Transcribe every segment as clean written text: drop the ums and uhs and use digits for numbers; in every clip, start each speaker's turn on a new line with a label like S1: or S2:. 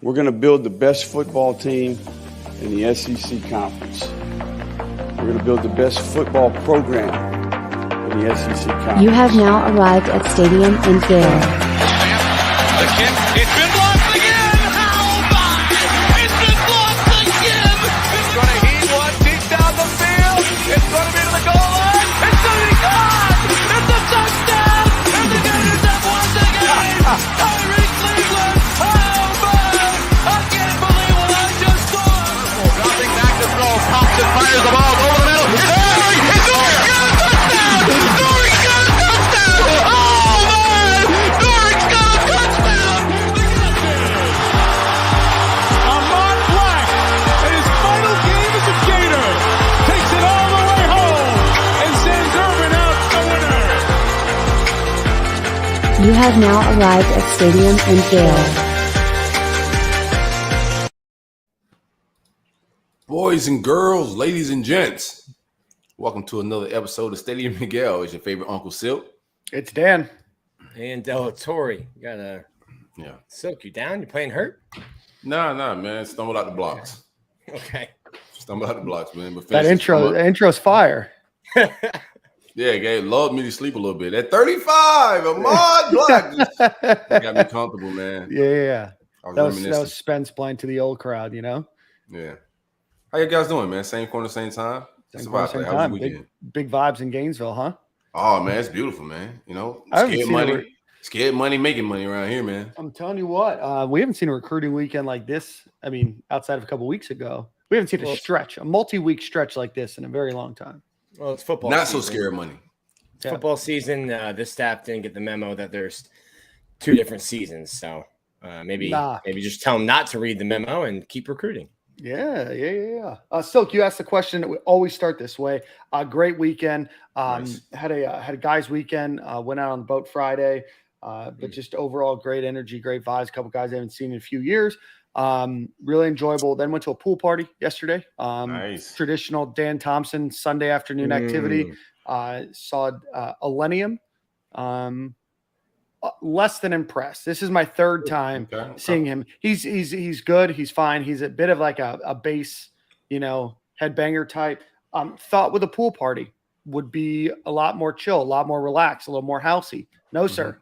S1: We're going to build the best football team in the SEC Conference. We're going to build the best football program in the SEC Conference.
S2: You have now arrived at Stadium in Gale.
S3: The kick, it's been blocked again! How about it? It's been blocked again! It's going to heat one deep down the field. It's going to be to the goal line. It's going to be gone! It's a touchdown! And the Gators have won the game! Tyree Cleveland! How about it? I can't believe what I just saw! Dropping back to throw. Thompson fires the ball over the middle. It's Dory! It's Dory! Got a touchdown! Dory got a touchdown! Oh, man! Dory's got a touchdown! Ahmad Black, in his final game as a Gator, takes it all the way home and sends Urban out the winner.
S2: You have now arrived at Stadium in Gale.
S4: Boys and girls, ladies and gents, welcome to another episode of Stadium Miguel. It's your favorite Uncle Silk.
S5: It's Dan.
S6: And Delatorre, you gotta Silk, you down? You playing hurt?
S4: Nah, man. Stumbled out the blocks.
S6: Okay.
S4: Stumbled out the blocks, man. But
S5: That intro's fire.
S4: Yeah, Gale loved me to sleep a little bit. At 35, Ahmad Black just got me comfortable, man.
S5: Yeah.
S4: I was
S5: That
S4: reminiscing.
S5: was Spence playing to the old crowd, you know?
S4: Yeah. How you guys doing, man? Same corner, same time?
S5: Same
S4: Survived
S5: time,
S4: that.
S5: same
S4: How was
S5: time.
S4: your weekend?
S5: Big vibes in Gainesville, huh?
S4: Oh, man, it's beautiful, man. You know,
S5: I haven't seen
S4: scared money, making money around here, man.
S5: I'm telling you what, we haven't seen a recruiting weekend like this. I mean, outside of a couple weeks ago, we haven't seen a multi-week stretch like this in a very long time.
S6: Well, it's football.
S4: Not
S6: season.
S4: so scared money.
S6: It's football season. This staff didn't get the memo that there's two different seasons. So maybe just tell them not to read the memo and keep recruiting.
S5: Yeah. Silk, you asked the question that we always start this way. Great weekend.
S4: Nice.
S5: Had a guys' weekend. Went out on the boat Friday. But just overall great energy, great vibes. A couple guys I haven't seen in a few years. Really enjoyable. Then went to a pool party yesterday.
S4: Nice.
S5: Traditional Dan Thompson Sunday afternoon activity. Saw Elenium. Less than impressed. This is my third time seeing him. He's good. He's fine. He's a bit of like a base, headbanger type. Thought with a pool party would be a lot more chill, a lot more relaxed, a little more housey. No, sir.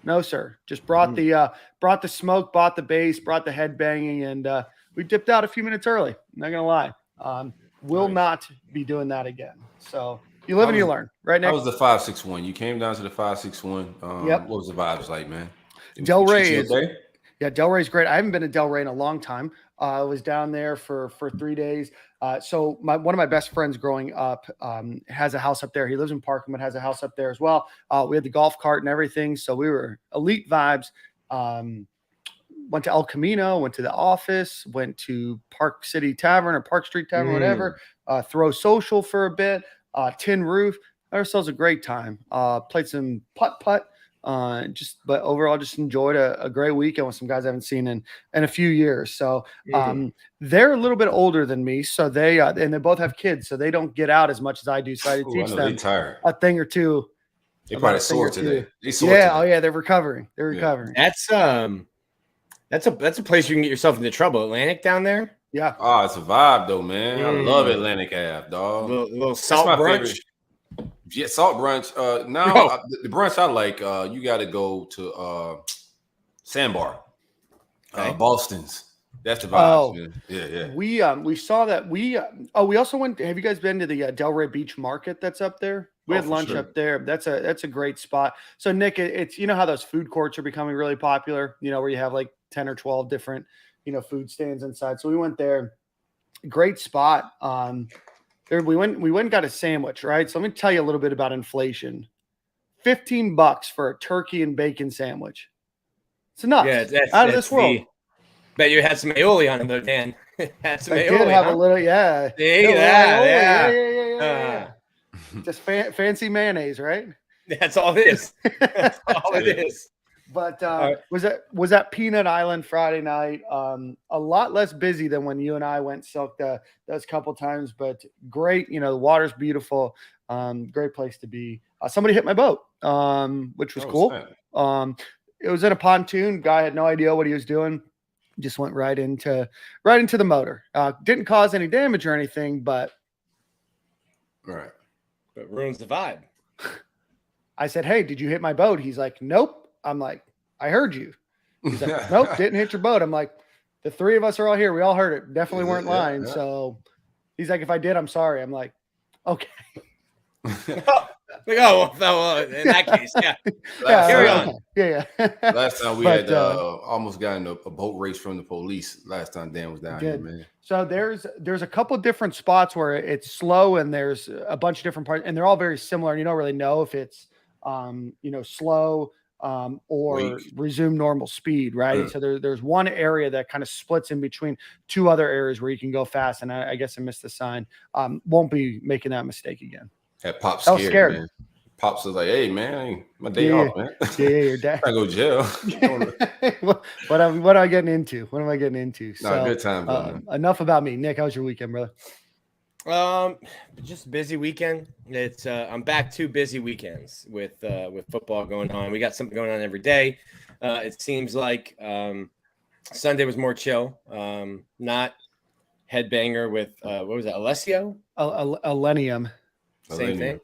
S5: No, sir. Just brought the smoke, brought the bass, brought the headbanging, and we dipped out a few minutes early. I'm not gonna lie. Will not be doing that again. So you live and you learn, right, Nick?
S4: That was the 561. You came down to the 561.
S5: Yep.
S4: What was the vibes like, man?
S5: Delray Delray's great. I haven't been to Delray in a long time. I was down there for 3 days. So one of my best friends growing up has a house up there. He lives in Parkham, but has a house up there as well. We had the golf cart and everything. So we were elite vibes. Went to El Camino, went to the office, went to Park City Tavern or Park Street Tavern, whatever. Throw social for a bit. Tin Roof. Had ourselves a great time. Played some putt. But overall just enjoyed a great weekend with some guys I haven't seen in a few years. So they're a little bit older than me. So they and they both have kids, so they don't get out as much as I do. So I teach them a thing or two.
S4: They probably sore today.
S5: They're recovering.
S6: That's a place you can get yourself into trouble. Atlantic down there.
S5: Yeah.
S4: Oh, it's a vibe though, man. I love Atlantic Ave, dog.
S6: Little salt brunch.
S4: Favorite. Yeah, salt brunch. The brunch I like. You got to go to Sandbar, Boston's. That's the vibe. Man. Yeah.
S5: We saw that. We also went. Have you guys been to the Delray Beach Market that's up there? We had lunch up there. That's a great spot. So Nick, it's how those food courts are becoming really popular. Where you have like 10 or 12 different food stands inside. So we went there. Great spot. We went and got a sandwich, right? So let me tell you a little bit about inflation. $15 for a turkey and bacon sandwich. It's nuts.
S6: Yeah, that's
S5: out of this world.
S6: Bet you had some aioli on it though, Dan. Had some aioli.
S5: I did have a little, yeah.
S6: Yeah.
S5: Just fancy mayonnaise, right?
S6: That's all it is. That's all it is.
S5: But was that Peanut Island Friday night? A lot less busy than when you and I went Silk those couple times, but great. The water's beautiful. Great place to be. Somebody hit my boat, which was cool. It was in a pontoon. Guy had no idea what he was doing. just went right into the motor. Didn't cause any damage or anything, but
S6: but ruins the vibe.
S5: I said, "Hey, did you hit my boat?" He's like, "Nope." I'm like, "I heard you." He's like, "Nope, didn't hit your boat." I'm like, "The three of us are all here. We all heard it. Definitely weren't lying." Yeah. So he's like, "If I did, I'm sorry." I'm like, "Okay."
S6: Like, well, in that case, yeah.
S5: Carry on. Yeah.
S4: Last time we had almost gotten a boat race from the police. Last time Dan was down here, man.
S5: So there's a couple different spots where it's slow, and there's a bunch of different parts, and they're all very similar. And you don't really know if it's slow or resume normal speed, right? So there's one area that kind of splits in between two other areas where you can go fast. And I guess I missed the sign. Won't be making that mistake again.
S4: That Pops scared, man. Pops was like, "Hey, man, my day off, man.
S5: Your dad.
S4: I go to jail."
S5: What am I getting into? What am I getting into?
S4: No, good time.
S5: Enough about me. Nick, how was your weekend, brother?
S6: Just a busy weekend. It's I'm back to busy weekends with football going on. We got something going on every day. It seems like Sunday was more chill. Not headbanger with what was that? Alessio?
S5: Alenium.
S6: Same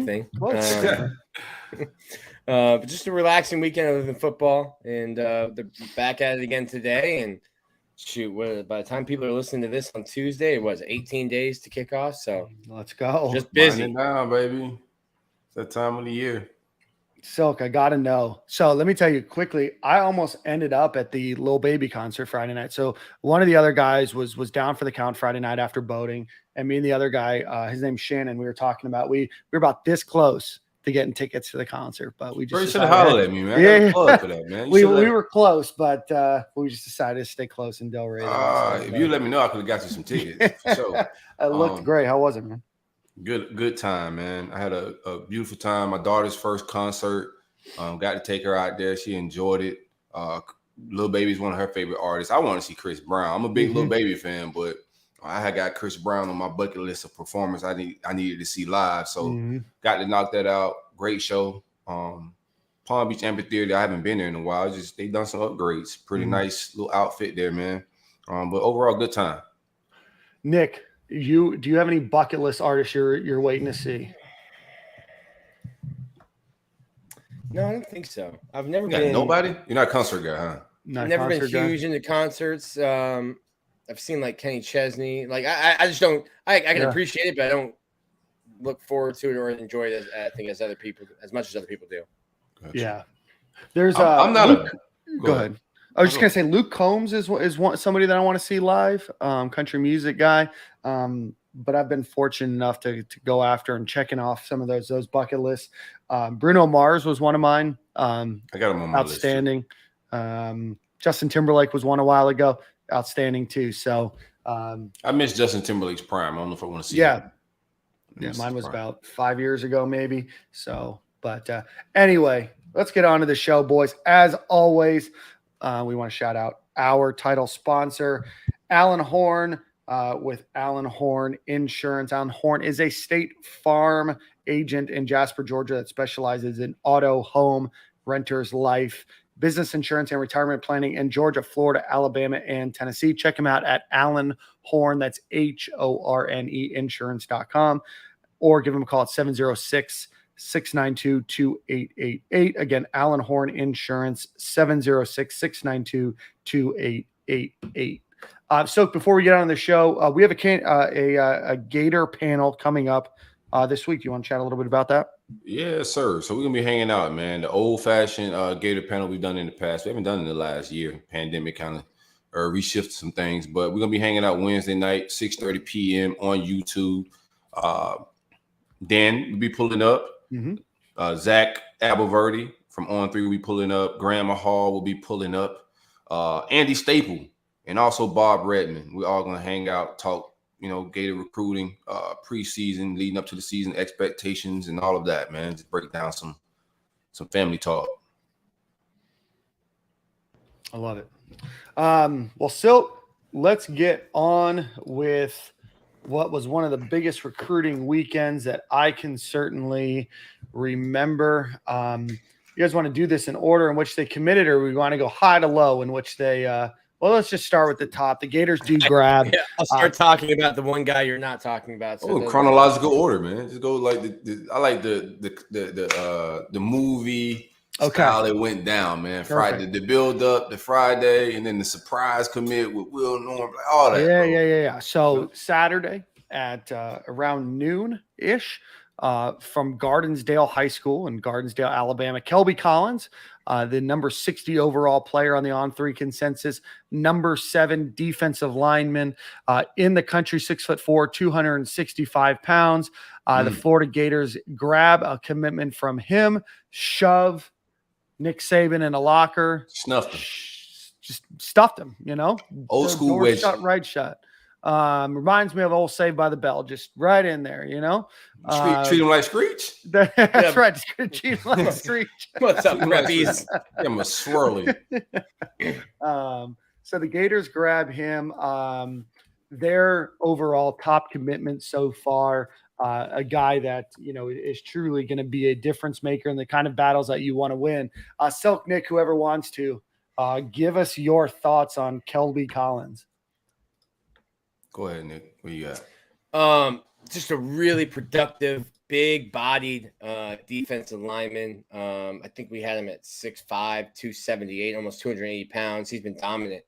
S6: thing. But just a relaxing weekend other than football, and they're back at it again today. And shoot, by the time people are listening to this on Tuesday, it was 18 days to kick off. So
S5: let's go.
S6: Just busy
S4: now, baby. It's that time of the year.
S5: Silk, I gotta know. So let me tell you quickly. I almost ended up at the Lil Baby concert Friday night. So one of the other guys was down for the count Friday night after boating, and me and the other guy, his name's Shannon. We were talking about we were about this close to getting tickets to the concert, but we just
S4: you should have hollered at me, man.
S5: Yeah,
S4: for that, man.
S5: we were close, but we just decided to stay close in Delray.
S4: If you let me know, I could have got you some tickets. For sure.
S5: It looked great. How was it, man?
S4: Good time, man. I had a beautiful time. My daughter's first concert. Got to take her out there. She enjoyed it. Lil Baby's one of her favorite artists. I want to see Chris Brown. I'm a big Lil Baby fan, but I had got Chris Brown on my bucket list of performers I needed to see live. So got to knock that out. Great show. Palm Beach Amphitheater. I haven't been there in a while. They done some upgrades. Pretty nice little outfit there, man. But overall, good time.
S5: Nick, do you have any bucket list artists you're waiting to see?
S6: No, I don't think so. I've never been.
S4: Nobody? You're not a concert guy, huh?
S6: I've never been huge into concerts. I've seen like Kenny Chesney. Like I just don't. I can appreciate it, but I don't look forward to it or enjoy it as other people as much as other people do.
S4: Gotcha.
S5: Yeah, there's.
S4: I'm not.
S5: Go ahead. I was just gonna say Luke Combs is somebody that I want to see live. Country music guy. But I've been fortunate enough to go after and checking off some of those bucket lists. Bruno Mars was one of mine.
S4: I got him on my
S5: outstanding. List. Justin Timberlake was one a while ago. Outstanding too. So
S4: I missed Justin Timberlake's prime. I don't know if I want to see.
S5: Yeah, mine was about 5 years ago, maybe. So, but anyway, let's get on to the show, boys. As always, we want to shout out our title sponsor, Alan Horn. With Alan Horn Insurance. Alan Horn is a State Farm agent in Jasper, Georgia that specializes in auto, home, renters, life, business insurance, and retirement planning in Georgia, Florida, Alabama, and Tennessee. Check him out at Alan Horn. That's HORNE insurance.com, or give him a call at 706-692-2888. Again, Alan Horn Insurance, 706-692-2888. So before we get on the show, we have a Gator panel coming up this week. You want to chat a little bit about that?
S4: Yes, sir. So we're going to be hanging out, man. The old-fashioned Gator panel we've done in the past. We haven't done it in the last year. Pandemic kind of reshifted some things. But we're going to be hanging out Wednesday night, 6:30 p.m. on YouTube. Dan will be pulling up. Zach Aberverdi from On 3 will be pulling up. Grandma Hall will be pulling up. Andy Staple. And also Bob Redman. We're all going to hang out, talk, Gator recruiting, preseason, leading up to the season, expectations, and all of that, man. Just break down some family talk.
S5: I love it. Well, Silk, let's get on with what was one of the biggest recruiting weekends that I can certainly remember. You guys want to do this in order in which they committed, or we want to go high to low in which they Well, let's just start with the top. The Gators do grab.
S6: Yeah, I'll start talking about the one guy you're not talking about.
S4: So chronological order, man. Just go like I like the movie style it went down, man. Friday, the build up, the Friday, and then the surprise commit with Will Norm, like all that.
S5: Yeah. So Saturday at around noon-ish from Gardensdale High School in Gardensdale, Alabama, Kelby Collins, the number 60 overall player on the On3 consensus, number 7 defensive lineman in the country, 6'4", 265 pounds. The Florida Gators grab a commitment from him, shove Nick Saban in a locker,
S4: snuffed him,
S5: just stuffed him.
S4: Old school wedge,
S5: shut, right shut. Reminds me of old Saved by the Bell, just right in there,
S4: treat him like Screech.
S5: That's right. Treat him like Screech.
S6: What's up, preppies?
S4: I'm a swirly.
S5: So the Gators grab him. Their overall top commitment so far, a guy that, is truly going to be a difference maker in the kind of battles that you want to win. Silk, Nick, whoever wants to, give us your thoughts on Kelby Collins.
S4: Go ahead, Nick. What you got?
S6: Just a really productive, big-bodied defensive lineman. I think we had him at 6'5", 278, almost 280 pounds. He's been dominant.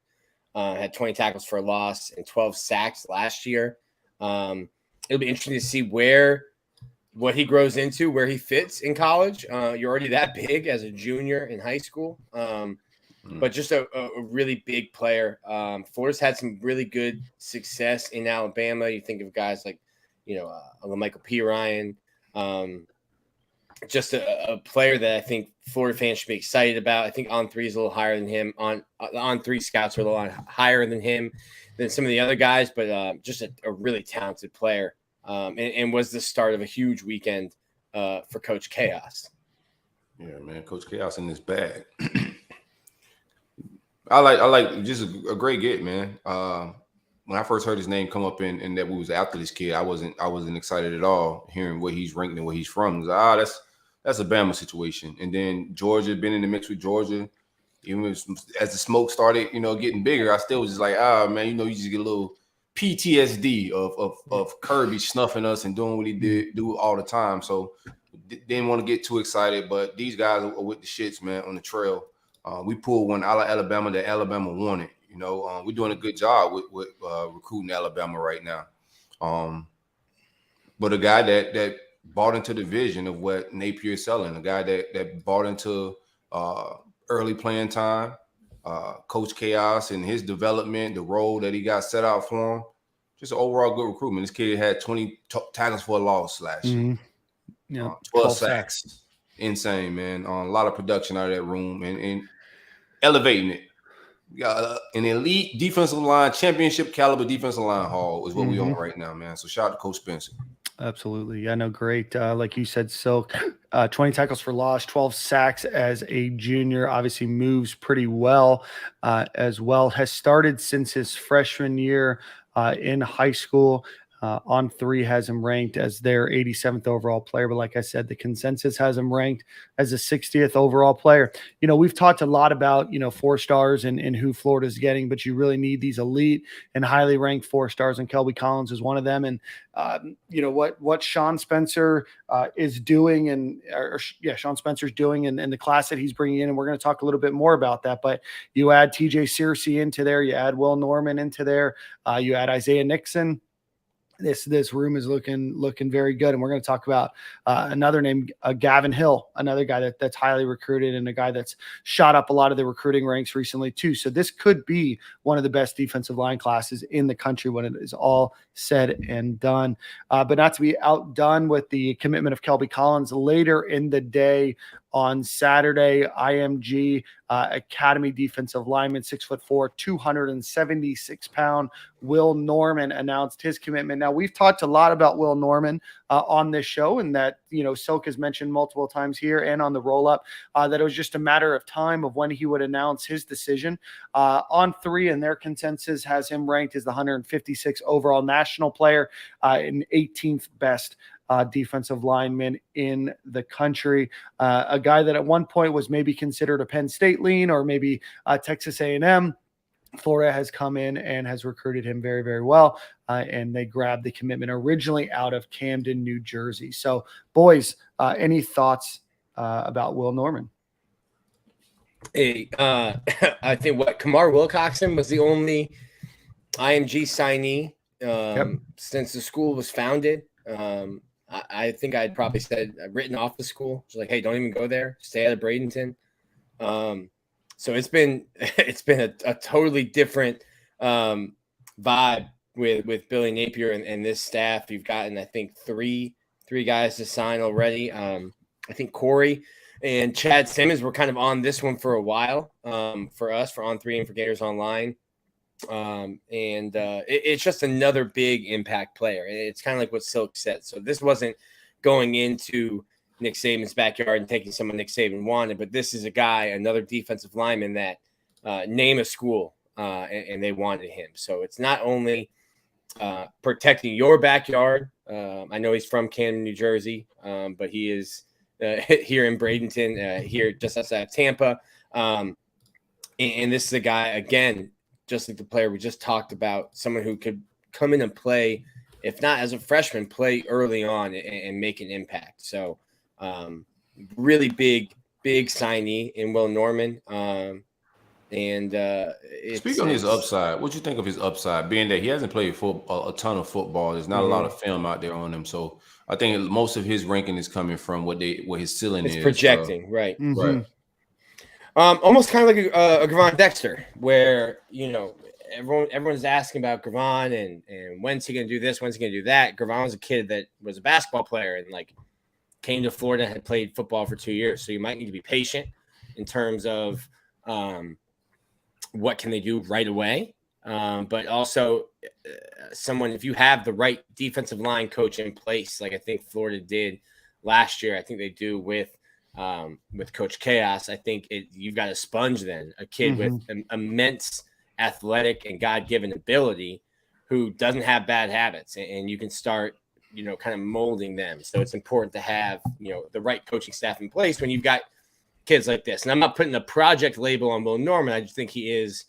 S6: Had 20 tackles for a loss and 12 sacks last year. It'll be interesting to see what he grows into, where he fits in college. You're already that big as a junior in high school. But just a really big player. Florida's had some really good success in Alabama. You think of guys like, Michael P. Ryan. Just a player that I think Florida fans should be excited about. I think On3 is a little higher than him. On3 scouts are a little higher than him than some of the other guys, but just a really talented player. And was the start of a huge weekend for Coach Chaos.
S4: Yeah, man, Coach Chaos in this bag. I like just a great get, man. When I first heard his name come up and that we was after this kid, I wasn't excited at all hearing what he's ranked and where he's from. I was like, that's a Bama situation. And then Georgia, been in the mix with Georgia. Even as the smoke started, getting bigger, I still was just like, man, you just get a little PTSD of Kirby snuffing us and doing what he do all the time. So didn't want to get too excited, but these guys are with the shits, man, on the trail. We pulled one out of Alabama that Alabama wanted. We're doing a good job with recruiting Alabama right now. But a guy that bought into the vision of what Napier is selling, a guy that bought into early playing time, Coach Chaos and his development, the role that he got set out for him. Just an overall good recruitment. This kid had 20 tackles for a loss last year. 12 sacks. Insane, man. A lot of production out of that room and elevating it. Got an elite defensive line, championship caliber defensive line haul is what we on right now, man. So shout out to Coach Spencer.
S5: Absolutely. Yeah, no, great. Like you said, Silk, 20 tackles for loss, 12 sacks as a junior, obviously moves pretty well as well. Has started since his freshman year in high school. On3 has him ranked as their 87th overall player. But like I said, the consensus has him ranked as a 60th overall player. We've talked a lot about, 4 stars and who Florida's getting, but you really need these elite and highly ranked 4 stars, and Kelby Collins is one of them. And, what Sean Spencer is doing Sean Spencer's doing and the class that he's bringing in. And we're going to talk a little bit more about that, but you add TJ Searcy into there, you add Will Norman into there, you add Isaiah Nixon. This room is looking very good, and we're going to talk about another name, Gavin Hill, another guy that's highly recruited and a guy that's shot up a lot of the recruiting ranks recently too. So this could be one of the best defensive line classes in the country when it is all said and done. But not to be outdone with the commitment of Kelby Collins later in the day. On Saturday, IMG Academy defensive lineman, 6'4", 276 pound Will Norman announced his commitment. Now, we've talked a lot about Will Norman on this show, and that, Silk has mentioned multiple times here and on the roll-up that it was just a matter of time of when he would announce his decision. On3 and their consensus has him ranked as the 156th overall national player and 18th best defensive lineman in the country, a guy that at one point was maybe considered a Penn State lean or maybe Texas A&M. Florida has come in and has recruited him very, very well, and they grabbed the commitment originally out of Camden, New Jersey. So, boys, any thoughts about Will Norman?
S6: Hey, I think Kamar Wilcoxon was the only IMG signee since the school was founded. I think I'd probably written off the school. It's like, hey, don't even go there. Stay out of Bradenton. So it's been a totally different vibe with Billy Napier and this staff. You've gotten, I think, three guys to sign already. I think Corey and Chad Simmons were kind of on this one for a while for us, for On3 and for Gators Online. It's just another big impact player. It's kind of like what Silk said. So this wasn't going into Nick Saban's backyard and taking someone Nick Saban wanted, but this is a guy, another defensive lineman that name a school and they wanted him. So it's not only protecting your backyard. I know he's from Camden, New Jersey, but he is here in Bradenton, here just outside of Tampa. And this is a guy, again, just like the player we just talked about, someone who could come in and play, if not as a freshman, play early on and make an impact. So really big signee in Will Norman.
S4: Speak on his upside. What do you think of his upside, being that he hasn't played a ton of football? There's not a lot of film out there on him. So I think most of his ranking is coming from what his ceiling is.
S6: Projecting, right.
S5: Mm-hmm.
S6: Right. Almost kind of like a Gravon Dexter, where, everyone's asking about Gravon and when's he going to do this, when's he going to do that. Gravon was a kid that was a basketball player and came to Florida and had played football for 2 years. So you might need to be patient in terms of what can they do right away. But also someone, if you have the right defensive line coach in place, like I think Florida did last year, I think they do with Coach Chaos, I think you've got a sponge then, a kid with an immense athletic and God-given ability who doesn't have bad habits, and you can start, kind of molding them. So it's important to have, the right coaching staff in place when you've got kids like this. And I'm not putting a project label on Will Norman. I just think he is,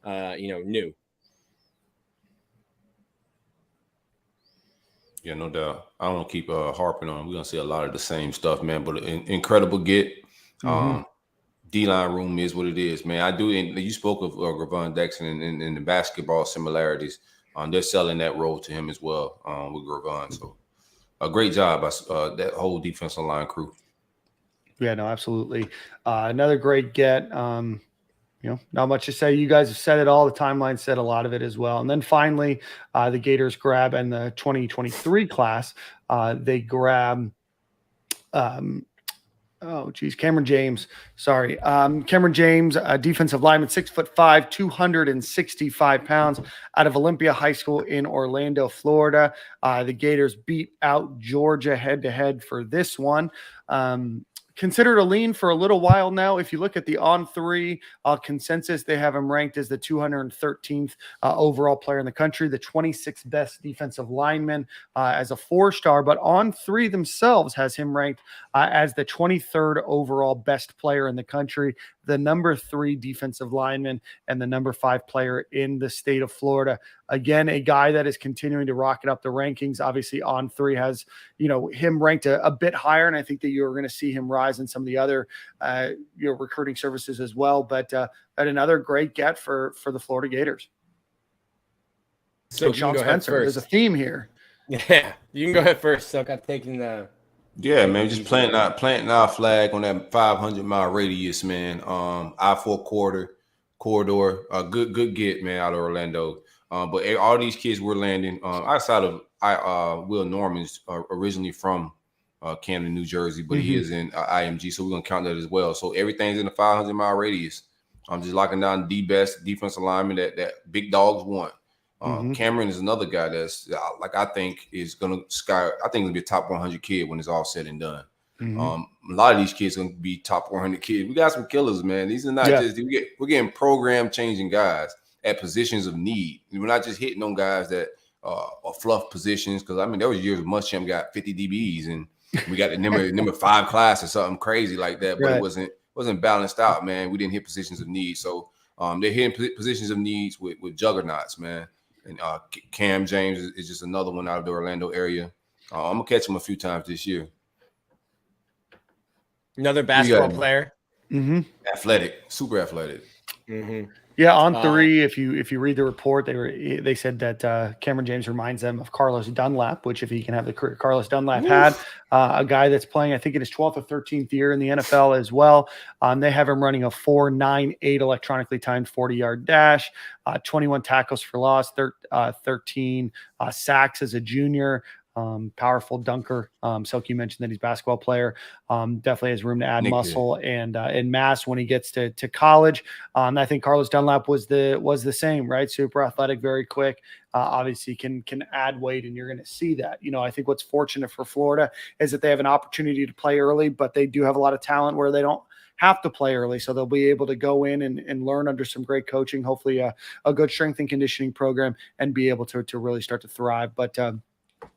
S6: new.
S4: Yeah, no doubt. I don't want to keep harping on him. We're going to see a lot of the same stuff, man. But an incredible get. D-line room is what it is, man. I do. And you spoke of Gravon Dexter and the basketball similarities. They're selling that role to him as well with Gravon. So a great job by that whole defensive line crew.
S5: Yeah, no, absolutely. Another great get. Not much to say. You guys have said it all. The timeline said a lot of it as well. And then finally, the Gators grab, and the 2023 class, they grab, Cameron James. Sorry. Cameron James, a defensive lineman, 6'5", 265 pounds, out of Olympia High School in Orlando, Florida. The Gators beat out Georgia head-to-head for this one. Considered a lean for a little while now. If you look at the On3 consensus, they have him ranked as the 213th overall player in the country, the 26th best defensive lineman as a 4-star. But On3 themselves has him ranked as the 23rd overall best player in the country, the number 3 defensive lineman, and the number 5 player in the state of Florida. Again, a guy that is continuing to rocket up the rankings. Obviously, On3 has, him ranked a bit higher, and I think that you're going to see him rise in some of the other, recruiting services as well. But another great get for the Florida Gators.
S6: So
S5: Sean Spencer, there's a theme here.
S6: Yeah, you can go ahead first. So I'm taking the.
S4: Yeah, man, just planting our flag on that 500-mile radius, man. I-4 corridor, a good get, man, out of Orlando. But all these kids we're landing outside of Will Norman's originally from Camden, New Jersey, but he is in IMG, so we're gonna count that as well. So everything's in the 500-mile radius. I'm just locking down the best defensive lineman that big dogs want. Cameron is another guy that's I think is gonna be a top 100 kid when it's all said and done. A lot of these kids are gonna be top 100 kids. We got some killers, man. These are not just we're getting program changing guys at positions of need. We're not just hitting on guys that are fluff positions, because there was years Muschamp got 50 DBs and we got the number 5 class or something crazy like that, but it wasn't balanced out, man. We didn't hit positions of need. So They're hitting positions of needs with juggernauts, man. And Cam James is just another one out of the Orlando area. I'm gonna catch him a few times this year.
S6: Another basketball player.
S5: Mm-hmm.
S4: Athletic, super athletic.
S6: Mm-hmm.
S5: Yeah, on 3, if you read the report, they said that Cameron James reminds them of Carlos Dunlap, which if he can have the career Carlos Dunlap had, a guy that's playing, I think in his 12th or 13th year in the NFL as well. They have him running a 4.98 electronically timed 40-yard dash, 21 tackles for loss, 13 sacks as a junior. Powerful dunker. Selke, you mentioned that he's a basketball player. Definitely has room to add muscle and mass when he gets to college. I think Carlos Dunlap was the same, right? Super athletic, very quick. Obviously can add weight, and you're going to see that. I think what's fortunate for Florida is that they have an opportunity to play early, but they do have a lot of talent where they don't have to play early. So they'll be able to go in and learn under some great coaching, hopefully a good strength and conditioning program, and be able to really start to thrive. But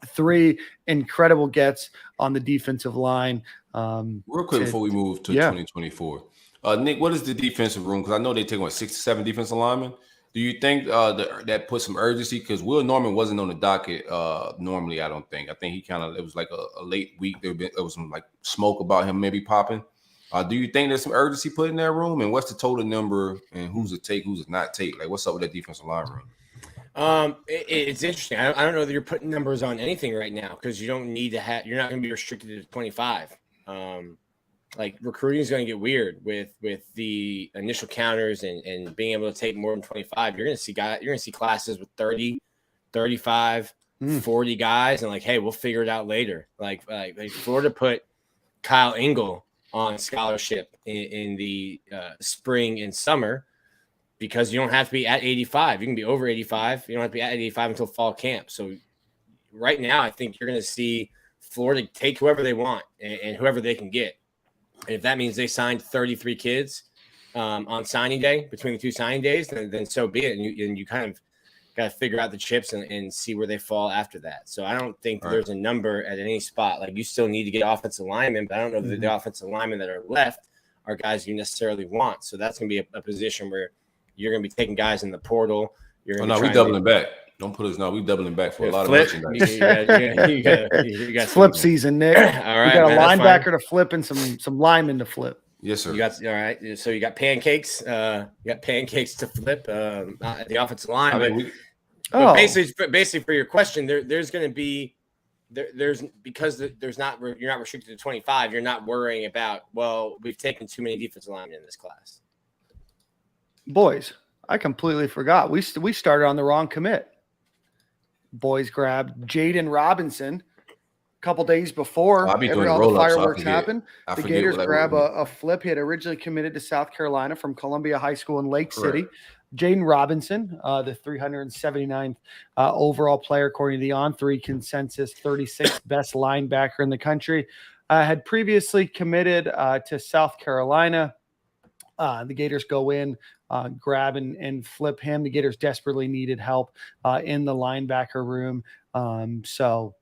S5: 3 incredible gets on the defensive line.
S4: Real quick before we move to 2024, Nick, what is the defensive room? Because I know they take 6 to 7 defensive linemen. Do you think that puts some urgency? Because Will Norman wasn't on the docket normally. I don't think. I think it was like a late week. There was some like smoke about him maybe popping. Do you think there's some urgency put in that room? And what's the total number? And who's a take? Who's a not take? Like what's up with that defensive line room?
S6: It's interesting. I don't know that you're putting numbers on anything right now because you don't need to have. You're not going to be restricted to 25. Like recruiting is going to get weird with the initial counters and being able to take more than 25. You're going to see classes with 30, 35, 40 guys, and like, hey, we'll figure it out later. Like Florida put Kyle Engel on scholarship in the spring and summer. Because you don't have to be at 85. You can be over 85. You don't have to be at 85 until fall camp. So right now, I think you're going to see Florida take whoever they want and whoever they can get. And if that means they signed 33 kids on signing day, between the 2 signing days, then so be it. And you kind of got to figure out the chips and see where they fall after that. So I don't think there's a number at any spot. Like you still need to get offensive linemen, but I don't know that the offensive linemen that are left are guys you necessarily want. So that's going to be a position where you're going to be taking guys in the portal.
S4: We doubling back. Don't put us. No, we doubling back for a lot
S6: flip.
S4: Of merchandise.
S6: You got
S5: flip season, Nick.
S6: All right,
S5: you got a linebacker to flip and some linemen to flip.
S4: Yes, sir.
S6: You got all right. So you got pancakes. You got pancakes to flip at the offensive line. But basically for your question, there's going to be because you're not restricted to 25. You're not worrying about we've taken too many defensive linemen in this class.
S5: Boys, I completely forgot. We started on the wrong commit. Boys grabbed Jaden Robinson a couple days before all the fireworks happened. The Gators grab a flip. He had originally committed to South Carolina from Columbia High School in Lake City. Jaden Robinson, the 379th overall player, according to the On3 consensus, 36th best linebacker in the country, had previously committed to South Carolina. The Gators go in, grab and flip him. The Gators desperately needed help in the linebacker room. Shout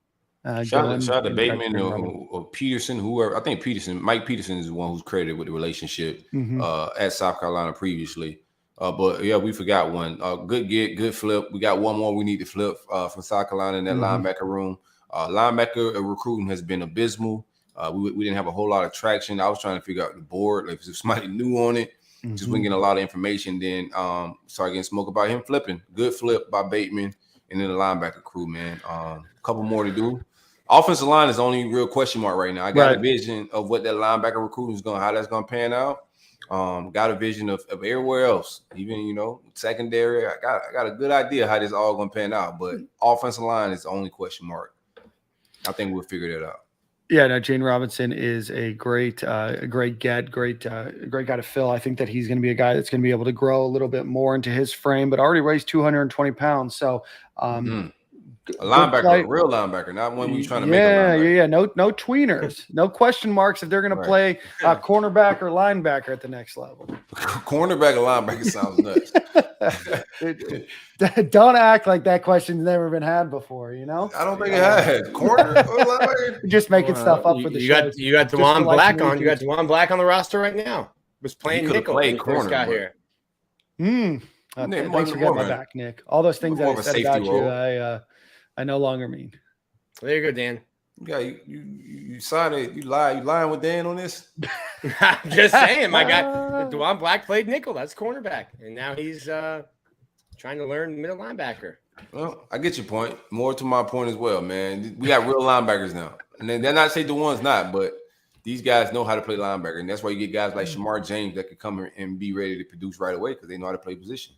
S4: out to Bateman or Peterson, whoever. I think Mike Peterson is the one who's credited with the relationship at South Carolina previously. But yeah, we forgot one. Good get, good flip. We got one more we need to flip from South Carolina in that linebacker room. Linebacker recruiting has been abysmal. We didn't have a whole lot of traction. I was trying to figure out the board, like if somebody new on it. Just wasn't getting a lot of information. Then started getting smoke about him flipping. Good flip by Bateman, and then the linebacker crew, man. A couple more to do. Offensive line is the only real question mark right now. I got a vision of what that linebacker recruiting is how that's going to pan out. Got a vision of everywhere else, even secondary. I got a good idea how this all going to pan out, but offensive line is the only question mark. I think we'll figure that out.
S5: Yeah, no, Jaden Robinson is a great guy to fill. I think that he's going to be a guy that's going to be able to grow a little bit more into his frame, but already weighs 220 pounds. So,
S4: a linebacker, a real linebacker, not one we trying to make a linebacker.
S5: Yeah. No tweeners, no question marks if they're going to play cornerback or linebacker at the next level.
S4: Cornerback or linebacker sounds nuts.
S5: Don't act like that question's never been had before.
S4: I don't think it had corner or linebacker.
S5: Just making stuff up for the show.
S6: You got Dewan Black on. You got Dewan Black on the roster right now. Was playing nickel when he first got here.
S5: Thanks for getting my back, Nick. All those things that I said about you, I no longer mean.
S6: There you go, Dan.
S4: Yeah, you signed it. You lying with Dan on this?
S6: Just saying, my guy. Dwan Black played nickel. That's cornerback, and now he's trying to learn middle linebacker.
S4: Well, I get your point. More to my point as well, man. We got real linebackers now, and then they're not saying the one's not, but these guys know how to play linebacker, and that's why you get guys like Shamar James that could come and be ready to produce right away because they know how to play position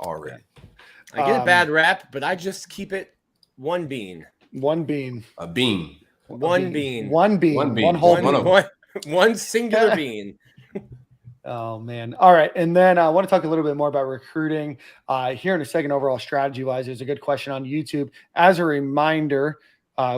S4: already.
S6: I get a bad rap, but I just keep it one bean.
S5: One bean.
S4: A bean.
S6: One bean.
S5: One bean.
S4: One bean.
S5: One whole
S6: bean. One singular bean.
S5: Oh, man. All right. And then I want to talk a little bit more about recruiting here in a second. Overall strategy-wise, there's a good question on YouTube. As a reminder,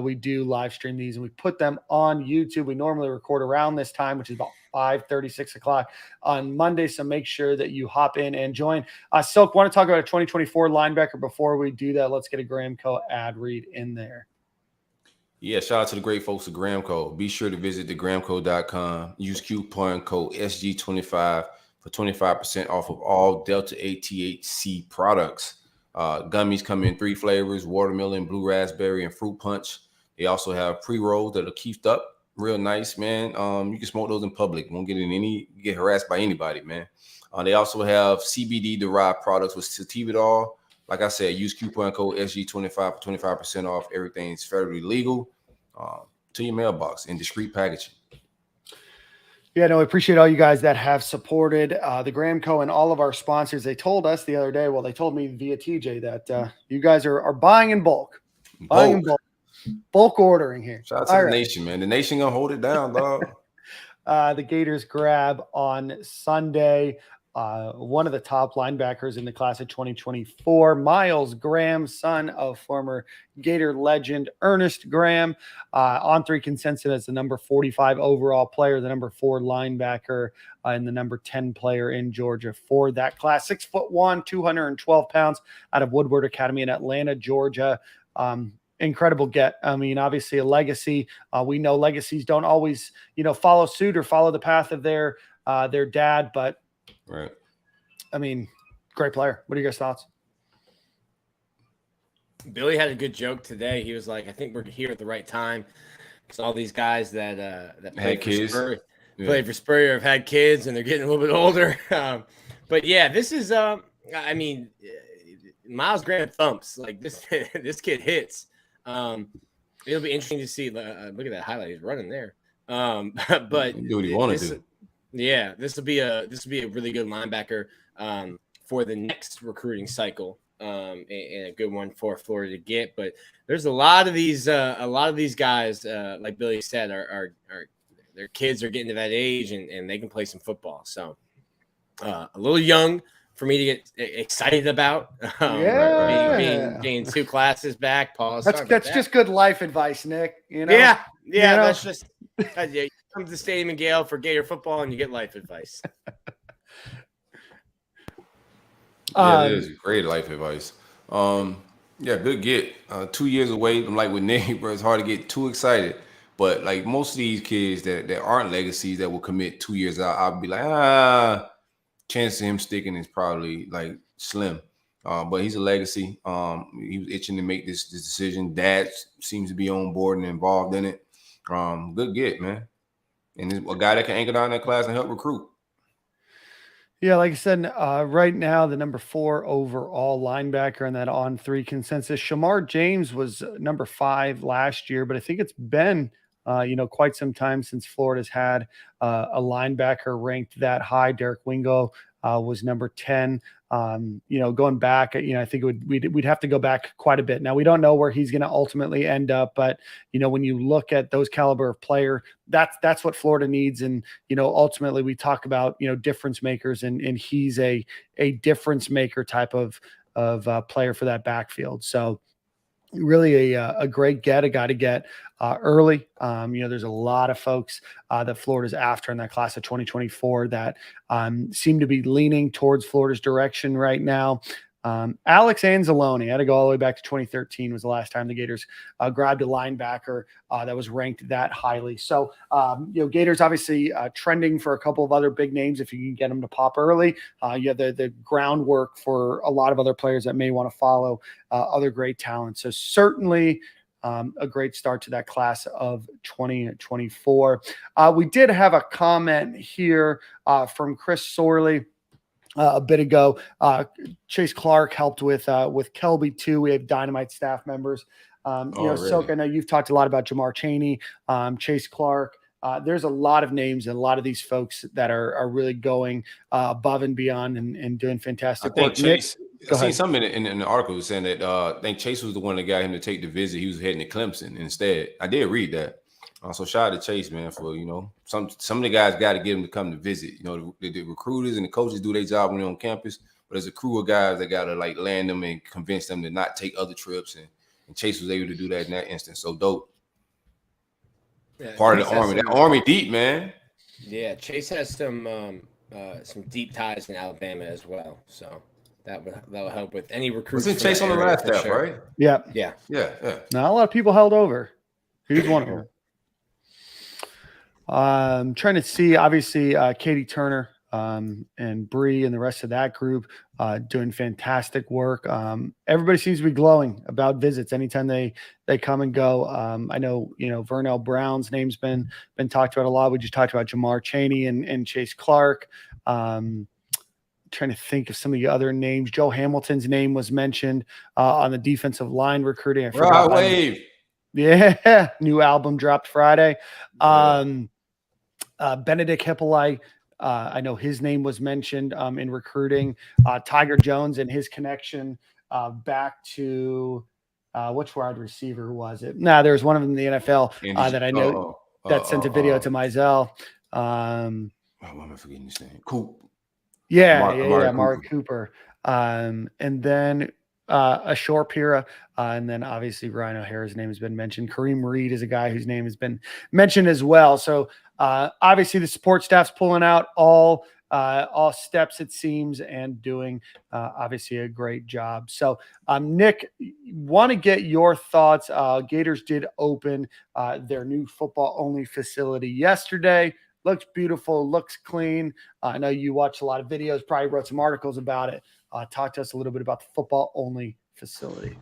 S5: we do live stream these, and we put them on YouTube. We normally record around this time, which is about 5:30, 6 o'clock on Monday. So make sure that you hop in and join. Silk, want to talk about a 2024 linebacker. Before we do that, let's get a Gramco ad read in there.
S4: Yeah, shout out to the great folks at Gramco. Be sure to visit thegramco.com. Use coupon code SG25 for 25% off of all Delta 8 THC products. Gummies come in 3 flavors: watermelon, blue raspberry, and fruit punch. They also have pre-rolls that are keefed up real nice, man. You can smoke those in public. Won't get harassed by anybody, man. They also have CBD derived products with sativa. Like I said, use coupon code SG25 for 25% off. Everything's federally legal to your mailbox in discreet packaging.
S5: Yeah, no, I appreciate all you guys that have supported the Gramco and all of our sponsors. They told us the other day, they told me via TJ that you guys are buying in bulk. Buying in bulk. Bulk ordering here.
S4: Shout out to the nation, man. The nation gonna hold it down, dog.
S5: The Gators grab on Sunday one of the top linebackers in the class of 2024, Miles Graham, son of former Gator legend Ernest Graham, on 3 consensus as the number 45 overall player, the number 4 linebacker, and the number 10 player in Georgia for that class. 6'1", 212 pounds, out of Woodward Academy in Atlanta, Georgia. Incredible get. I mean, obviously a legacy. We know legacies don't always, follow suit or follow the path of their dad, but
S4: right.
S5: I mean, great player. What are your guys' thoughts?
S6: Billy had a good joke today. He was like, I think we're here at the right time. It's all these guys that
S4: had kids.
S6: Played for Spurrier have had kids and they're getting a little bit older. But yeah, this is Miles Graham thumps. Like this kid hits. It'll be interesting to see. Look at that highlight. He's running there. But
S4: do what he wanted to do.
S6: Yeah, this will be a really good linebacker for the next recruiting cycle, and a good one for Florida to get. But there's a lot of these guys, like Billy said, are their kids are getting to that age and they can play some football. So a little young for me to get excited about. Being 2 classes back. Pause.
S5: That's just good life advice, Nick.
S6: Yeah. That's just you come to the stadium in Gale for Gator football and you get life advice.
S4: It is great life advice. Good get. 2 years away. I'm like with Nick, bro. It's hard to get too excited. But like most of these kids that aren't legacies that will commit 2 years out, I'll be like, chance of him sticking is probably like slim. But he's a legacy. He was itching to make this decision. Dad seems to be on board and involved in it. Good get, man. And a guy that can anchor down that class and help recruit.
S5: Yeah, like I said, right now, the number 4 overall linebacker in that on 3 consensus. Shamar James was number 5 last year, but I think it's been, quite some time since Florida's had a linebacker ranked that high. Derek Wingo was number 10. Going back, I think we'd have to go back quite a bit. Now, we don't know where he's going to ultimately end up, but when you look at those caliber of player, that's what Florida needs. And ultimately, we talk about difference makers, and he's a difference maker type of player for that backfield. So really a great get, a guy to get early. There's a lot of folks that Florida's after in that class of 2024 that seem to be leaning towards Florida's direction right now. Alex Anzalone, I had to go all the way back to 2013 was the last time the Gators grabbed a linebacker that was ranked that highly. So, Gators obviously trending for a couple of other big names if you can get them to pop early. You have the groundwork for a lot of other players that may want to follow other great talent. So certainly a great start to that class of 2024. We did have a comment here from Chris Sorley a bit ago. Chase Clark helped with Kelby too. We have Dynamite staff members. Really? Silk, I know you've talked a lot about Jamar Chaney, Chase Clark. There's a lot of names and a lot of these folks that are really going above and beyond and doing fantastic work.
S4: Chase, I seen something in the article saying that I think Chase was the one that got him to take the visit. He was heading to Clemson instead. I did read that. So shout out to Chase, man, for some of the guys got to get him to come to visit. The recruiters and the coaches do their job when they're on campus, but there's a crew of guys that got to like land them and convince them to not take other trips. And Chase was able to do that in that instance. So dope. Yeah, part of the Army. That Army deep, man.
S6: Yeah, Chase has some deep ties in Alabama as well. So that will help with any recruits.
S4: Wasn't Chase on the last step, right?
S5: Yeah. Now a lot of people held over. He was one of them. I'm trying to see, obviously, Katie Turner and Bree and the rest of that group doing fantastic work. Everybody seems to be glowing about visits anytime they come and go. I know, Vernell Brown's name's been talked about a lot. We just talked about Jamar Chaney and Chase Clark. Trying to think of some of the other names. Joe Hamilton's name was mentioned on the defensive line recruiting. I forgot.
S4: Wave.
S5: Yeah, new album dropped Friday. Benedict Hippolyte, I know his name was mentioned in recruiting. Tiger Jones and his connection back to which wide receiver was it? There's one of them in the NFL that I know that sent a video to Mizell.
S4: Am I forgetting his name? Coop.
S5: Mark Cooper. And then Ashore Pira, and then obviously Ryan O'Hara's name has been mentioned. Kareem Reed is a guy whose name has been mentioned as well. So obviously the support staff's pulling out all steps, it seems, and doing obviously a great job. So Nick, want to get your thoughts. Gators did open their new football only facility yesterday. Looks beautiful, looks clean. I know you watched a lot of videos, probably wrote some articles about it. Talk to us a little bit about the football only facility.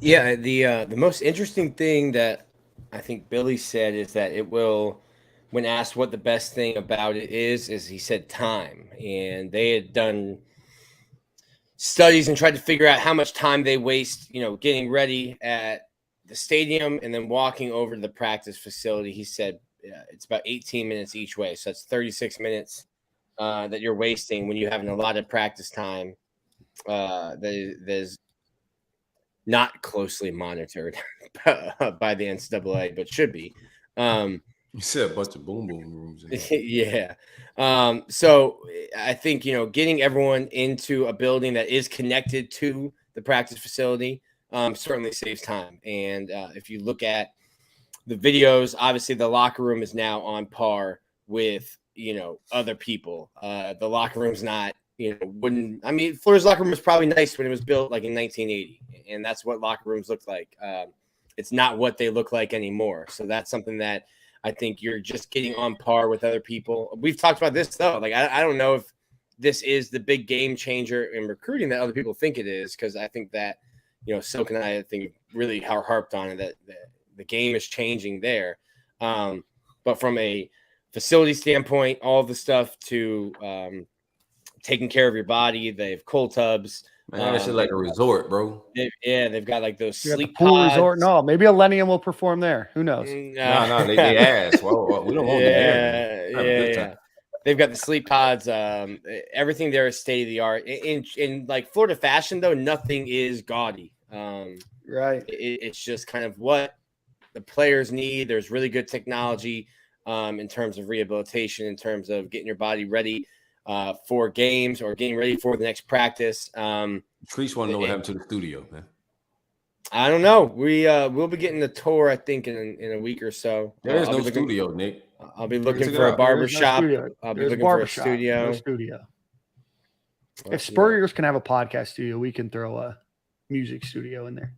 S6: Yeah, the most interesting thing that I think Billy said is that it will, when asked what the best thing about it is he said time. And they had done studies and tried to figure out how much time they waste, getting ready at the stadium and then walking over to the practice facility. He said it's about 18 minutes each way. So that's 36 minutes that you're wasting when you have a lot of practice time that is not closely monitored by the NCAA, but should be.
S4: You said a bunch of boom rooms.
S6: Yeah. So I think, getting everyone into a building that is connected to the practice facility certainly saves time. And if you look at the videos, obviously the locker room is now on par with other people. The locker room's not, Florida's locker room was probably nice when it was built like in 1980, and that's what locker rooms look like. It's not what they look like anymore. So that's something that I think you're just getting on par with other people. We've talked about this though. Like, I don't know if this is the big game changer in recruiting that other people think it is. Cause I think that, Silk and I think really harped on it, that the game is changing there. But from a facility standpoint, all the stuff to taking care of your body. They have cold tubs.
S4: Man, it's like a resort, bro.
S6: They've got like those sleep
S5: pool
S6: pods.
S5: resort. No, maybe Millennium will perform there. Who knows?
S4: No, they ask. Well, we don't want them.
S6: Yeah. They've got the sleep pods. Everything there is state of the art. In like Florida fashion, though, nothing is gaudy.
S5: Right.
S6: It's just kind of what the players need. There's really good technology in terms of rehabilitation, in terms of getting your body ready for games or getting ready for the next practice.
S4: Screech want to know what happened to the studio, man.
S6: I don't know. We'll be getting the tour, I think, in a week or so.
S4: There is no studio, Nick.
S6: I'll be looking for a barber shop.
S5: I'll be looking for a studio. If Spurriers can have a podcast studio, we can throw a music studio in there.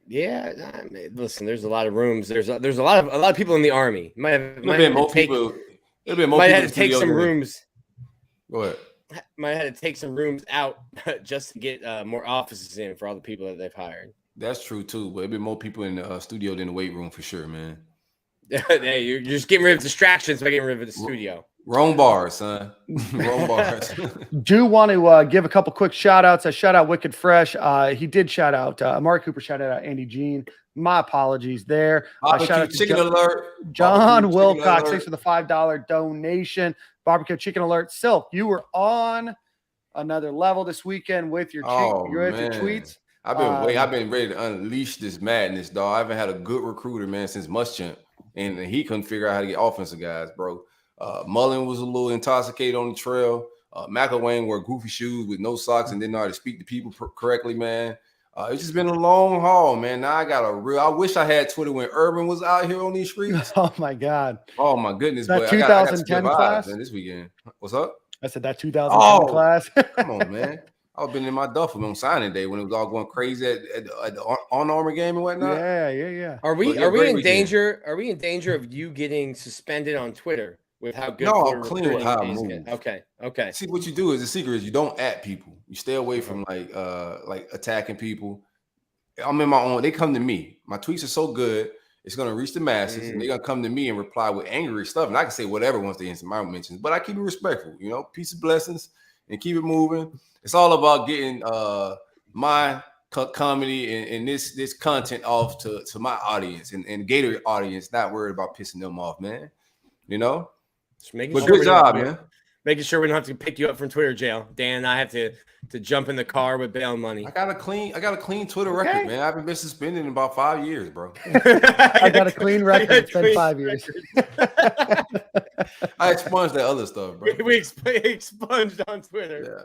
S6: Yeah, I mean, listen. There's a lot of rooms. There's a lot of people in the Army. Might have to take some rooms.
S4: Go ahead.
S6: Might have to take some rooms out just to get more offices in for all the people that they've hired.
S4: That's true too, but it'd be more people in the studio than the weight room for sure, man.
S6: Hey, you're just getting rid of distractions by getting rid of the studio.
S4: Wrong bars, son. Wrong bars.
S5: Do want to give a couple quick shout outs. I shout out Wicked Fresh. He did shout out Amari Cooper, shout out Andy Jean. My apologies there. Shout out to
S4: Chicken Alert.
S5: John Wilcox. Thanks for the $5 donation. Barbecue Chicken Alert. Silk, you were on another level this weekend with your tweets.
S4: I've been ready to unleash this madness, dog. I haven't had a good recruiter, man, since Muschamp, and he couldn't figure out how to get offensive guys, bro. Mullen was a little intoxicated on the trail. McElwain wore goofy shoes with no socks and didn't know how to speak to people correctly, man. It's just been a long haul, man. Now I wish I had Twitter when Urban was out here on these streets.
S5: Oh my God.
S4: Oh my goodness.
S5: That 2010 class
S4: this weekend. What's up?
S5: I said that 2010 class.
S4: Come on, man. I've been in my duffel on signing day when it was all going crazy at the On Armour game and whatnot.
S5: Yeah.
S6: Are we in danger? Are we in danger of you getting suspended on Twitter with how good?
S4: No, I'm clean with how I move.
S6: Okay.
S4: See, what you do is the secret is you don't at people. You stay away from like attacking people. I'm in my own. They come to me. My tweets are so good, it's gonna reach the masses, and they're gonna come to me and reply with angry stuff. And I can say whatever once they answer my mentions, but I keep it respectful. Peace and blessings, and keep it moving. It's all about getting my comedy and this content off to my audience and Gator audience. Not worried about pissing them off, man.
S6: Just making
S4: but
S6: sure
S4: good job, man.
S6: Making sure we don't have to pick you up from Twitter jail. Dan and I have to jump in the car with bail money.
S4: I got a clean Twitter record, man. I haven't been suspended in about 5 years, bro.
S5: I got a clean record. It's been 5 years.
S4: I expunged that other stuff, bro.
S6: We expunged on Twitter.
S4: Yeah.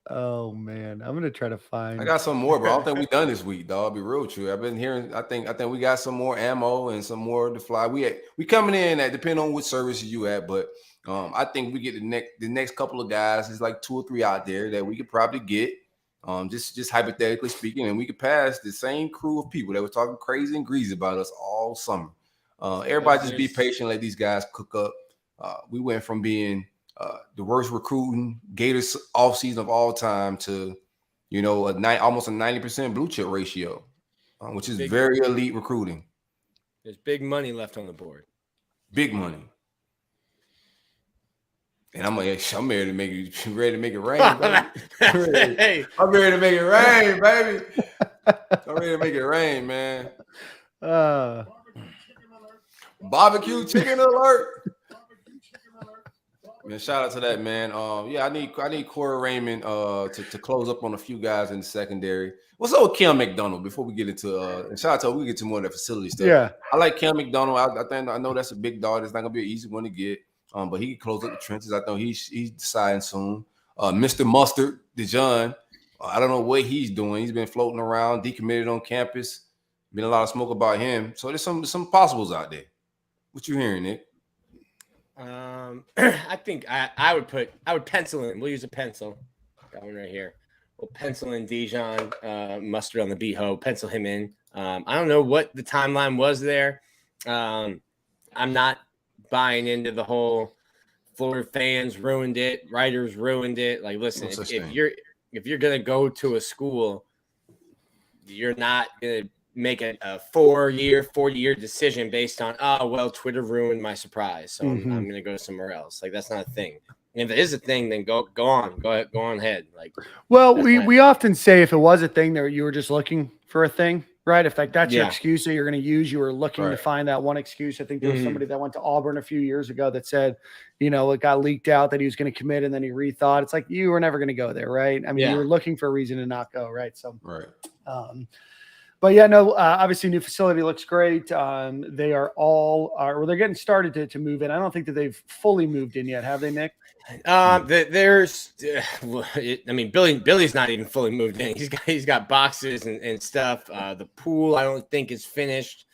S5: Oh man, I'm gonna try to find.
S4: I got some more, bro. I don't think we done this week, dog. I'll be real with you. I've been hearing. I think we got some more ammo and some more to fly. We coming in at depending on which service you at, but I think we get the next couple of guys. There's like 2 or 3 out there that we could probably get. Just hypothetically speaking, and we could pass the same crew of people that were talking crazy and greasy about us all summer. Everybody just be patient. Let these guys cook up. We went from being the worst recruiting Gators offseason of all time to, almost a 90% blue chip ratio, which is very elite recruiting.
S6: There's big money left on the board.
S4: Big money. And I'm ready to make it rain, baby.
S6: Hey.
S4: I'm ready to make it rain, baby. I'm ready to make it rain, man. Barbecue chicken alert. Man, shout out to that, man. I need Corey Raymond to close up on a few guys in the secondary. What's up with Cam McDonald before we get into and shout out to we get to more of that facility stuff.
S5: Yeah, I
S4: like Cam McDonald. I know that's a big dog. It's not gonna be an easy one to get. But he can close up the trenches. I know he's deciding soon. Mr. Mustard, DeJohn, I don't know what he's doing. He's been floating around, decommitted on campus. Been a lot of smoke about him. So there's some possibles out there. What you hearing, Nick?
S6: I think I would pencil in. We'll use a pencil. Got one right here. We'll pencil in Dijon, Mustard on the B-Ho, pencil him in. I don't know what the timeline was there. I'm not buying into the whole Florida fans ruined it, writers ruined it. Like, listen, if you're gonna go to a school, you're not gonna make a 40-year decision based on Twitter ruined my surprise, so I'm gonna go somewhere else. Like, that's not a thing. And if it is a thing, then go on ahead. Like,
S5: well, we often say if it was a thing that you were just looking for a thing, right? If that's your excuse that you're going to use, you were looking to find that one excuse. I think there was somebody that went to Auburn a few years ago that said, it got leaked out that he was going to commit and then he rethought. It's like, you were never going to go there, right? I mean, you were looking for a reason to not go, right? So,
S4: right.
S5: But yeah, no, obviously new facility looks great. They are all, they're getting started to move in. I don't think that they've fully moved in yet. Have they, Nick?
S6: Billy's not even fully moved in. He's got boxes and stuff. The pool, I don't think, is finished.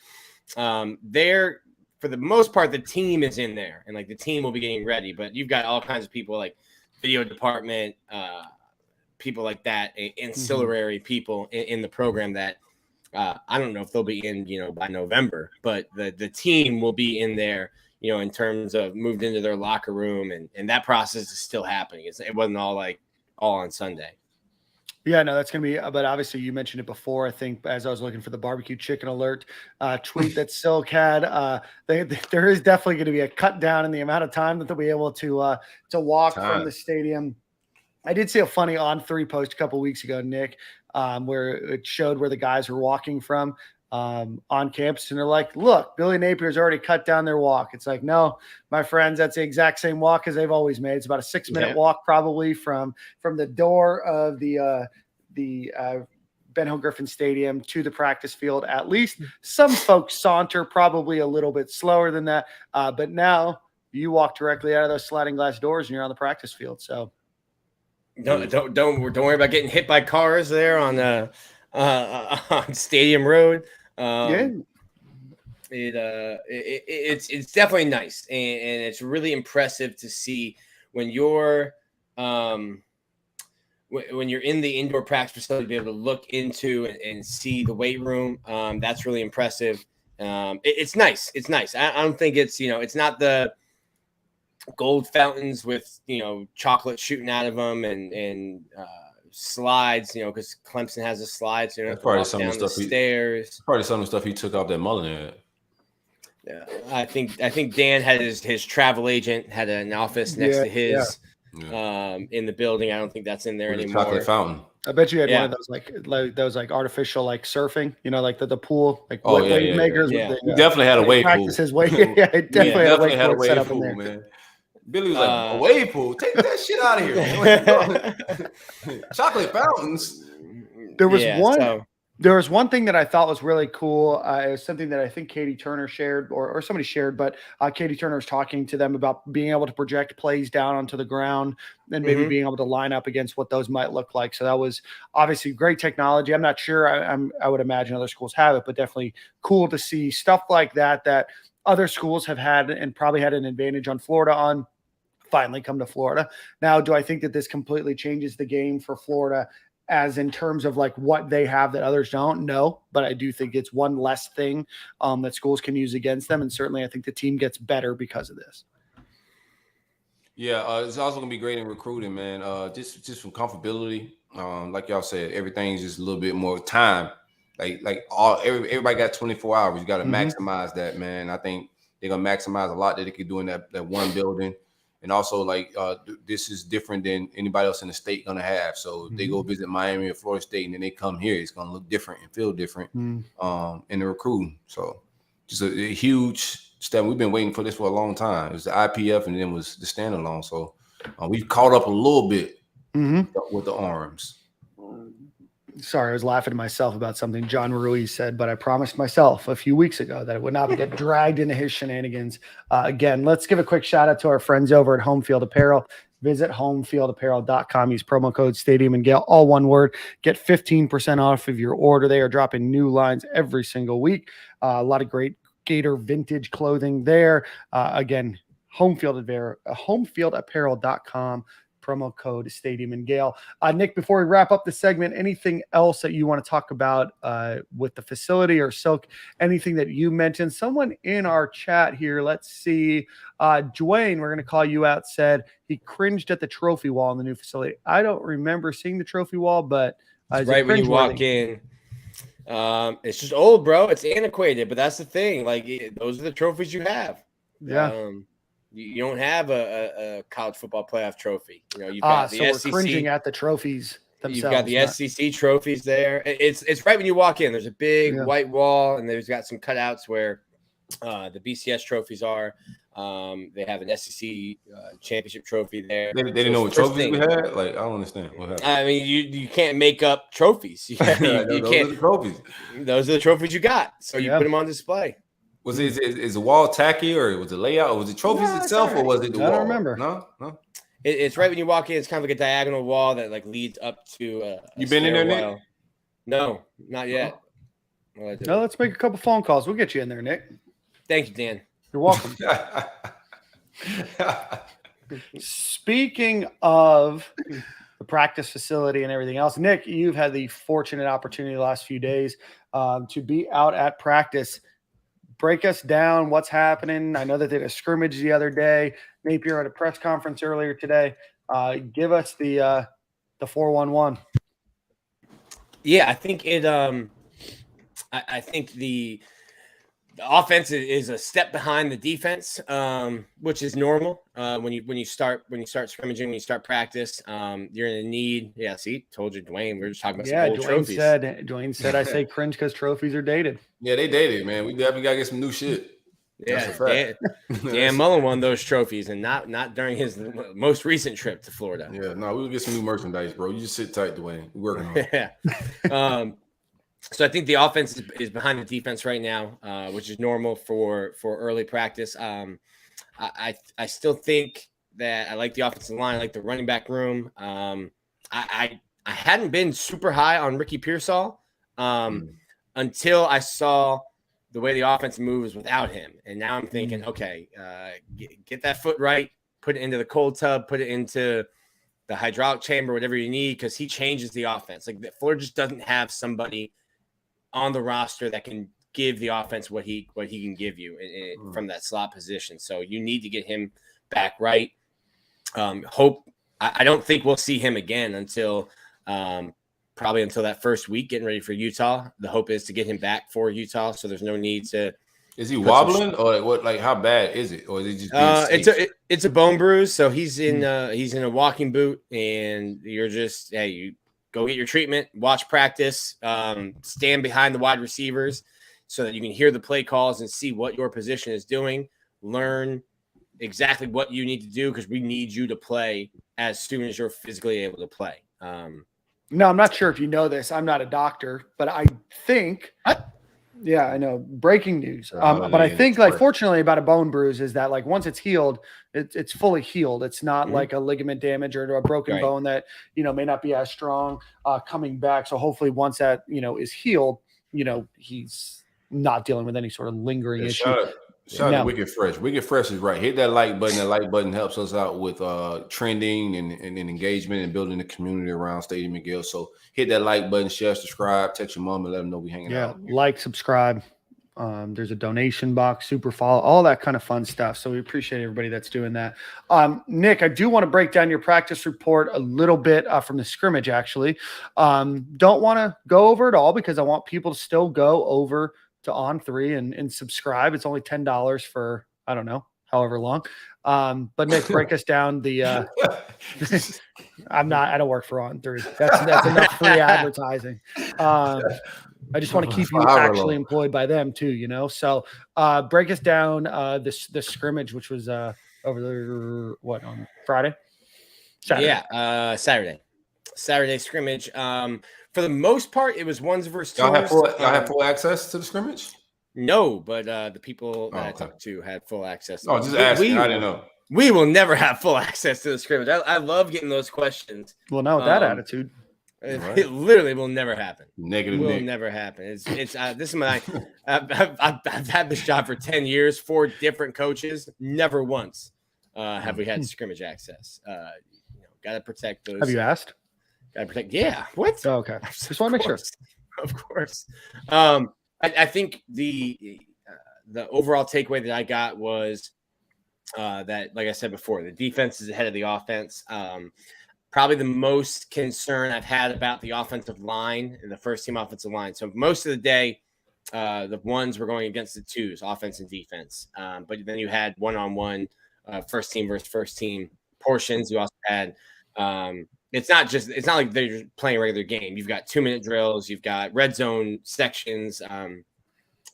S6: There, for the most part, the team is in there, and like the team will be getting ready. But you've got all kinds of people like video department, people like that, ancillary people in the program that I don't know if they'll be in, by November, but the team will be in there, in terms of moved into their locker room, and that process is still happening. It wasn't all on Sunday.
S5: Yeah, no, that's going to be, but obviously you mentioned it before. I think as I was looking for the barbecue chicken alert tweet that Silk had, there is definitely going to be a cut down in the amount of time that they'll be able to walk from the stadium. I did see a funny On3 post a couple of weeks ago, Nick, where it showed where the guys were walking from on campus, and they're like, look, Billy Napier's already cut down their walk. It's like, no, my friends, that's the exact same walk as they've always made. It's about a 6-minute walk probably from the door of the Ben Hill Griffin Stadium to the practice field. At least some folks saunter probably a little bit slower than that. But now you walk directly out of those sliding glass doors and you're on the practice field. So
S6: don't worry about getting hit by cars there on Stadium Road. It's definitely nice, and it's really impressive to see when you're in the indoor practice facility, to be able to look into and see the weight room. That's really impressive. It's nice. It's nice. I don't think it's it's not the gold fountains with chocolate shooting out of them and slides, because Clemson has a slide, so
S4: that's probably some of the stuff
S6: stairs.
S4: Probably some of the stuff he took off that Mullen had.
S6: Yeah, I think Dan had his travel agent had an office next to his in the building. I don't think that's in there anymore.
S4: Chocolate fountain.
S5: I bet you had one of those those artificial surfing, like the pool, wave makers.
S6: Yeah.
S4: He definitely had a wave pool.
S5: His way. Yeah, it definitely had a wave pool,
S4: man. Billy was like, a wave pool? Take that shit out of here. Chocolate fountains.
S5: There was one thing that I thought was really cool. It was something that I think Katie Turner shared or somebody shared, but Katie Turner was talking to them about being able to project plays down onto the ground and maybe being able to line up against what those might look like. So that was obviously great technology. I'm not sure. I would imagine other schools have it, but definitely cool to see stuff like that other schools have had and probably had an advantage on Florida on. Finally come to Florida. Now, do I think that this completely changes the game for Florida as in terms of what they have that others don't? No, but I do think it's one less thing that schools can use against them. And certainly I think the team gets better because of this.
S4: Yeah, it's also going to be great in recruiting, man. Just from comfortability. Like y'all said, everything's just a little bit more time. Everybody got 24 hours. You got to maximize that, man. I think they're going to maximize a lot that they could do in that one building. And also, this is different than anybody else in the state going to have. So if they go visit Miami or Florida State and then they come here, it's going to look different and feel different in the recruiting. So just a huge step. We've been waiting for this for a long time. It was the IPF and then it was the standalone. So we've caught up a little bit with the arms.
S5: Sorry, I was laughing to myself about something John Ruiz said, but I promised myself a few weeks ago that it would not get dragged into his shenanigans. Again, let's give a quick shout out to our friends over at Home Field Apparel. Visit homefieldapparel.com. Use promo code Stadium and Gale, all one word. Get 15% off of your order. They are dropping new lines every single week. A lot of great Gator vintage clothing there. Again, homefieldapparel.com. Promo code Stadium and Gale. Nick, before we wrap up the segment, anything else that you want to talk about with the facility or Silk? Anything that you mentioned? Someone in our chat here, let's see. Dwayne, we're going to call you out, said he cringed at the trophy wall in the new facility. I don't remember seeing the trophy wall, but
S6: it's right when you walk in. It's just old, bro. It's antiquated, but that's the thing. Those are the trophies you have.
S5: Yeah.
S6: You don't have a college football playoff trophy. You've got the
S5: so
S6: SEC.
S5: We're cringing at the trophies themselves.
S6: You've got the SEC trophies there. It's right when you walk in. There's a big white wall, and there's got some cutouts where the BCS trophies are. They have an SEC championship trophy there.
S4: They didn't know what trophies we had. I don't understand what happened.
S6: I mean, you can't make up trophies. You can't.
S4: Those are the trophies.
S6: Those are the trophies you got. So you put them on display.
S4: Is the wall tacky, or was it layout, or was it trophies itself, or was it the wall?
S5: I don't remember.
S4: No.
S6: It's right when you walk in. It's kind of like a diagonal wall that leads up to.
S4: You been in there, Nick?
S6: No, not yet.
S5: No, let's make a couple phone calls. We'll get you in there, Nick.
S6: Thank you, Dan.
S5: You're welcome. Speaking of the practice facility and everything else. Nick, you've had the fortunate opportunity the last few days to be out at practice. Break us down what's happening. I know that they had a scrimmage the other day. Napier had a press conference earlier today. Give us the 411.
S6: Yeah, I think it. I think the offense is a step behind the defense, which is normal. When you start scrimmaging, when you start practice, you're in a need. Yeah, see, told you, Dwayne. We were just talking about some old trophies.
S5: Dwayne said I say cringe because trophies are dated.
S4: Yeah, they dated, man. We definitely gotta get some new shit.
S6: Yeah, Dan Mullen won those trophies, and not during his most recent trip to Florida.
S4: Yeah, no, we'll get some new merchandise, bro. You just sit tight, Dwayne. We're working on it.
S6: Yeah. So I think the offense is behind the defense right now, which is normal for early practice. I still think that I like the offensive line. I like the running back room. I hadn't been super high on Ricky Pearsall until I saw the way the offense moves without him. And now I'm thinking, okay, get that foot right, put it into the cold tub, put it into the hydraulic chamber, whatever you need, because he changes the offense. Like Florida just doesn't have somebody on the roster that can give the offense what he can give you from that slot position. So you need to get him back right. I don't think we'll see him again until probably until that first week, getting ready for Utah. The hope is to get him back for Utah, so there's no need to.
S4: Is he wobbling or what? Like, how bad is it? Or is it just
S6: it's a bone bruise, so he's in a walking boot, and you're just you go get your treatment, watch practice, stand behind the wide receivers so that you can hear the play calls and see what your position is doing. Learn exactly what you need to do, because we need you to play as soon as you're physically able to play.
S5: No, I'm not sure if you know this. I'm not a doctor, but I think yeah, I know. Breaking news. But I think, like, fortunately about a bone bruise is that, like, once it's healed, it's fully healed. It's not like a ligament damage or a broken bone that, may not be as strong coming back. So hopefully once that, is healed, he's not dealing with any sort of lingering issue.
S4: Shout out to Wicked Fresh. Wicked Fresh is right. Hit that like button. That like button helps us out with trending and engagement and building the community around Stadium and Gale. So hit that like button, share, subscribe, text your mom and let them know we hanging out.
S5: Yeah, like, subscribe. There's a donation box, super follow, all that kind of fun stuff. So we appreciate everybody that's doing that. Nick, I do want to break down your practice report a little bit from the scrimmage, actually. Don't want to go over it all because I want people to still go over to On3 and subscribe. It's only $10 for, I don't know, however long. But Nick, break us down the I don't work for On3. That's enough free advertising. I just want to keep you actually employed by them too, So break us down this scrimmage, which was over on Friday?
S6: Saturday. Yeah, Saturday scrimmage. For the most part, it was ones versus twos.
S4: Y'all have full access to the scrimmage?
S6: No, but the people that I talked to had full access.
S4: Oh, just asking. I didn't know.
S6: We will never have full access to the scrimmage. I love getting those queshad.
S5: Well, not with that attitude.
S6: It literally will never happen.
S4: Negative
S6: will never happen. It's this is I've had this job for 10 years, 4 different coaches. Never once have we had scrimmage access. Got to protect those.
S5: Have you asked?
S6: Got to protect. Yeah. What?
S5: Oh, okay. Just want to make sure.
S6: Of course. I think the overall takeaway that I got was that, like I said before, the defense is ahead of the offense. Probably the most concern I've had about the offensive line and the first team offensive line. So most of the day, the ones were going against the twos, offense and defense. But then you had one-on-one first team versus first team portions. You also had it's not like they're just playing a regular game. You've got 2-minute drills. You've got red zone sections.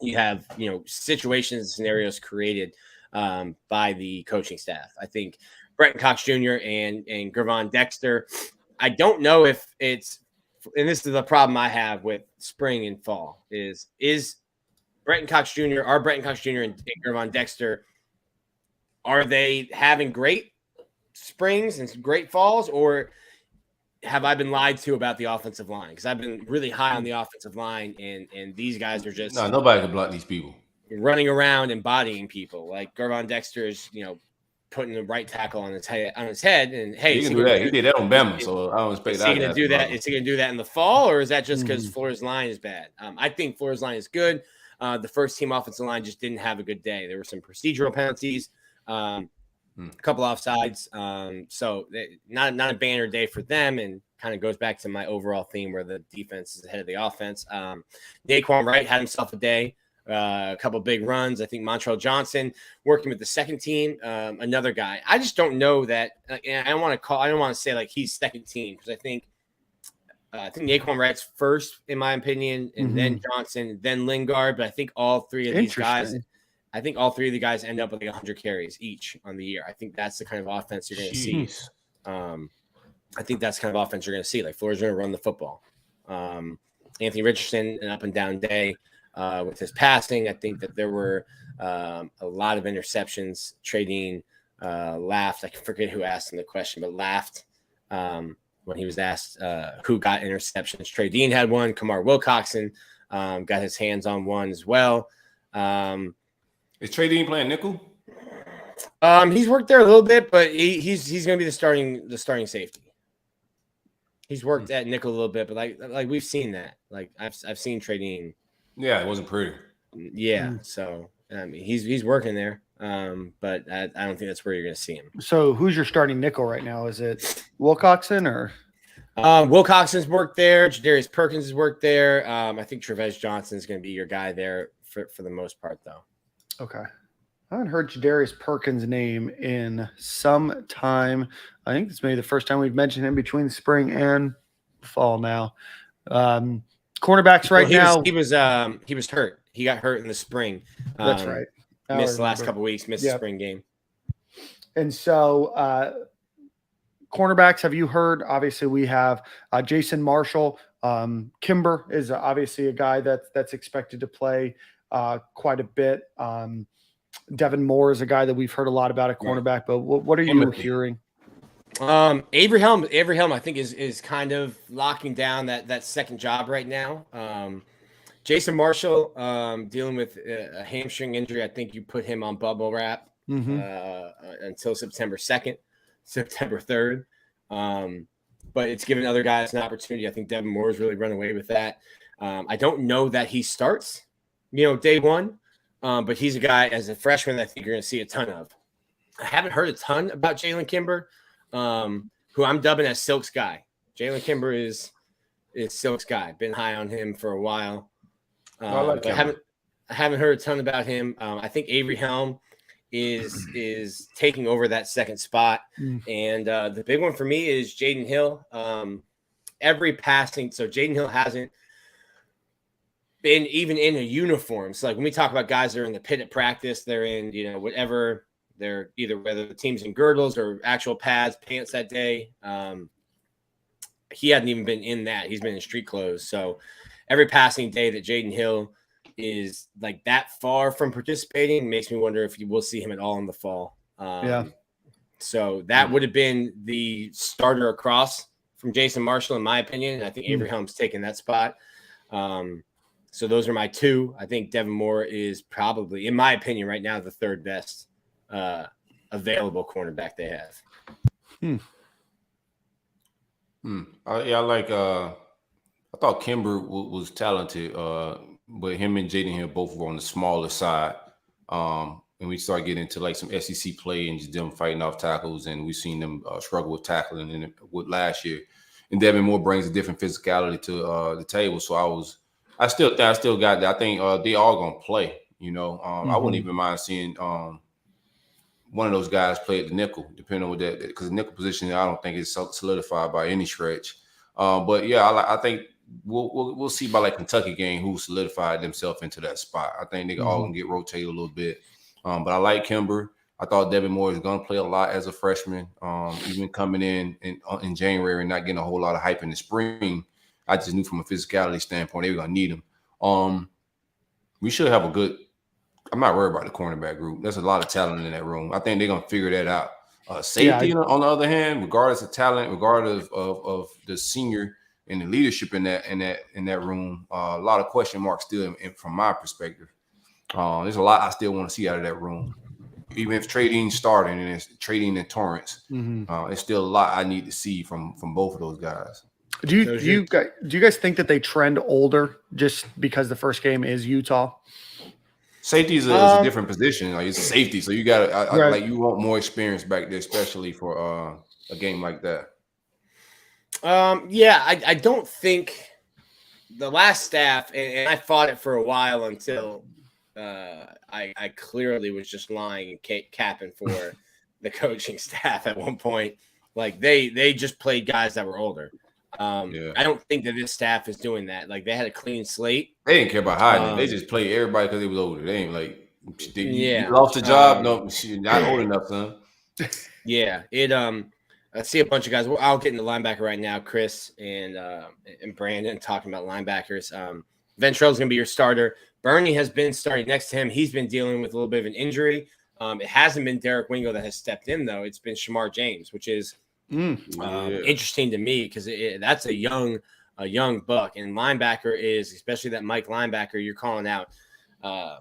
S6: You have, situations and scenarios created by the coaching staff. I think Brennan Cox Jr. and Gervon Dexter, I don't know if it's, and this is the problem I have with spring and fall, is Brennan Cox Jr., and Gervon Dexter, are they having great springs and great falls, or have I been lied to about the offensive line? Because I've been really high on the offensive line, and these guys are just
S4: nobody can block these people
S6: running around and bodying people. Like Gervon Dexter is, putting the right tackle on his head. And hey,
S4: he can do that. He did that on Bama, so I don't expect that.
S6: Is he going to do that? Is he going to do that in the fall, or is that just because Florida's line is bad? I think Florida's line is good. The first team offensive line just didn't have a good day. There were some procedural penalties, a couple offsides. So not a banner day for them, and kind of goes back to my overall theme where the defense is ahead of the offense. Naquan Wright had himself a day. A couple big runs. I think Montrell Johnson working with the second team. Another guy. I just don't know that. And I don't want to say like he's second team, because I think Naquan Wright's first in my opinion, and then Johnson, then Lingard. But I think all three of these guys. I think all three of the guys end up with like 100 carries each on the year. I think that's the kind of offense you're going to see. I think that's the kind of offense you're going to see. Like Florida's going to run the football. Anthony Richardson, an up and down day. With his passing, I think that there were a lot of interceptions. Trey Dean laughed. I forget who asked him the question, but laughed when he was asked who got interceptions. Trey Dean had one. Kamar Wilcoxon got his hands on one as well.
S4: Is Trey Dean playing nickel?
S6: He's worked there a little bit, but he's going to be the starting safety. He's worked at nickel a little bit, but like we've seen that. Like I've seen Trey Dean.
S4: Yeah, it wasn't pretty.
S6: Yeah, so I mean, he's working there, but I don't think that's where you're going to see him.
S5: So who's your starting nickel right now? Is it Wilcoxon or?
S6: Wilcoxon's worked there. Jadarius Perkins has worked there. I think Trevez Johnson is going to be your guy there for the most part, though.
S5: Okay. I haven't heard Jadarius Perkins' name in some time. I think this may be the first time we've mentioned him between spring and fall now. Cornerbacks now.
S6: He was hurt. He got hurt in the spring.
S5: That's right.
S6: Missed the last couple of weeks. Missed the spring game. And
S5: so, cornerbacks. Have you heard? Obviously, we have Jason Marshall. Kimber is obviously a guy that's expected to play quite a bit. Devin Moore is a guy that we've heard a lot about at cornerback. But what are you hearing?
S6: Avery Helm, I think is kind of locking down that second job right now. Jason Marshall, dealing with a hamstring injury. I think you put him on bubble wrap until September 2nd, September 3rd. But it's given other guys an opportunity. I think Devin Moore has really run away with that. I don't know that he starts, day one. But he's a guy as a freshman that I think you're going to see a ton of. I haven't heard a ton about Jalen Kimber, who I'm dubbing as Silk's guy. Jalen Kimber is Silk's guy. Been high on him for a while. I haven't heard a ton about him. I think Avery Helm is taking over that second spot. And the big one for me is Jaden Hill. Every passing, so Jaden Hill hasn't been even in a uniform. So like when we talk about guys that are in the pit at practice, they're in, whatever, they're either whether the team's in girdles or actual pads, pants that day. He hadn't even been in that. He's been in street clothes. So every passing day that Jaden Hill is like that far from participating makes me wonder if we'll see him at all in the fall. So that would have been the starter across from Jason Marshall, in my opinion. And I think Avery Helm's taken that spot. So those are my two. I think Devin Moore is probably, in my opinion, right now, the third best available cornerback they have.
S4: I thought Kimber was talented, but him and Jaden Hill both were on the smaller side. And we start getting into like some SEC play and just them fighting off tackles, and we've seen them struggle with tackling with last year. And Devin Moore brings a different physicality to the table. So I still got that. I think they all gonna play. I wouldn't even mind seeing one of those guys play at the nickel, depending on what that, because the nickel position I don't think is solidified by any stretch. But yeah, I think we'll see by like Kentucky game who solidified themselves into that spot. I think they all gonna get rotated a little bit. But I like Kimber. I thought Devin Moore is gonna play a lot as a freshman. Even coming in January and not getting a whole lot of hype in the spring. I just knew from a physicality standpoint they were gonna need him. We should have a good. I'm not worried about the cornerback group. There's a lot of talent in that room. I think they're gonna figure that out. Safety, on the other hand, regardless of talent, regardless of the senior and the leadership in that room, a lot of question marks still from my perspective. There's a lot I still want to see out of that room. even if trading starting and it's trading in Torrance,
S5: Mm-hmm.
S4: it's still a lot I need to see from both of those guys.
S5: Do you guys think that they trend older just because the first game is Utah?
S4: Safety is a different position. Like, it's safety, so you got
S5: right.
S4: like you want more experience back there, especially for a game like that.
S6: Yeah, I don't think the last staff, and I fought it for a while until I clearly was just lying and capping for the coaching staff at one point. Like they just played guys that were older. I don't think that this staff is doing that. Like they had a clean slate.
S4: They didn't care about hiding. They just played everybody because they was older. They ain't like you lost the job. No, you're not old enough, son.
S6: Yeah, I see a bunch of guys. Well, I'll get into linebacker right now. Chris and Brandon talking about linebackers. Ventrell's going to be your starter. Bernie has been starting next to him. He's been dealing with a little bit of an injury. It hasn't been Derek Wingo that has stepped in, though. It's been Shamar James, which is interesting to me because that's a young buck. And linebacker is, especially that Mike linebacker, you're calling out the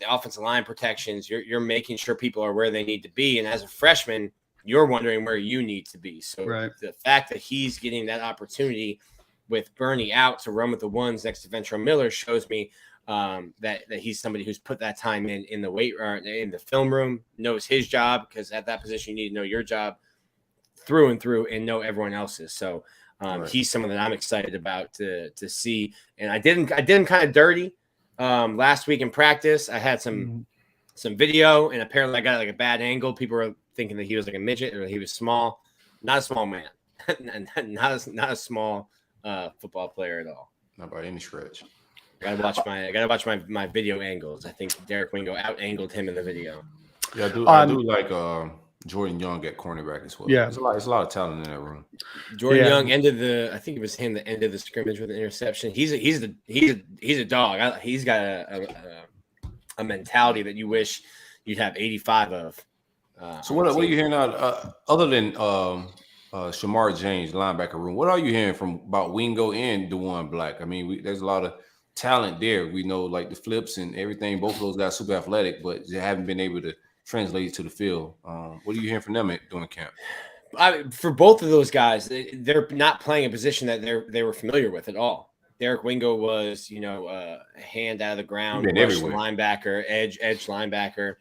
S6: offensive line protections. You're making sure people are where they need to be. And as a freshman, you're wondering where you need to be. So the fact that he's getting that opportunity with Bernie out to run with the ones next to Ventrell Miller shows me that he's somebody who's put that time in the weight in the film room, knows his job, because at that position you need to know your job through and through and know everyone else's. So he's someone that I'm excited about to see. And I did him kind of dirty last week in practice. I had some video, and apparently I got like a bad angle. People were thinking that he was like a midget or he was small. Not a small man. not a small football player at all.
S4: Not by any stretch.
S6: I gotta watch my video angles. I think Derek Wingo out angled him in the video.
S4: Yeah, I do like Jordan Young at cornerback as well.
S5: Yeah,
S4: it's a lot of talent in that room.
S6: Jordan Young I think it was him that ended the scrimmage with an interception. He's a dog. He's got a mentality that you wish you'd have 85 of.
S4: So what are you hearing now? Other than Shamar James, linebacker room, what are you hearing about Wingo and DeJuan Black? I mean, there's a lot of talent there. We know like the flips and everything. Both of those guys super athletic, but they haven't been able to translate it to the field. What are you hearing from them during camp?
S6: For both of those guys, they're not playing a position that they were familiar with at all. Derek Wingo was, a hand out of the ground, linebacker, edge linebacker.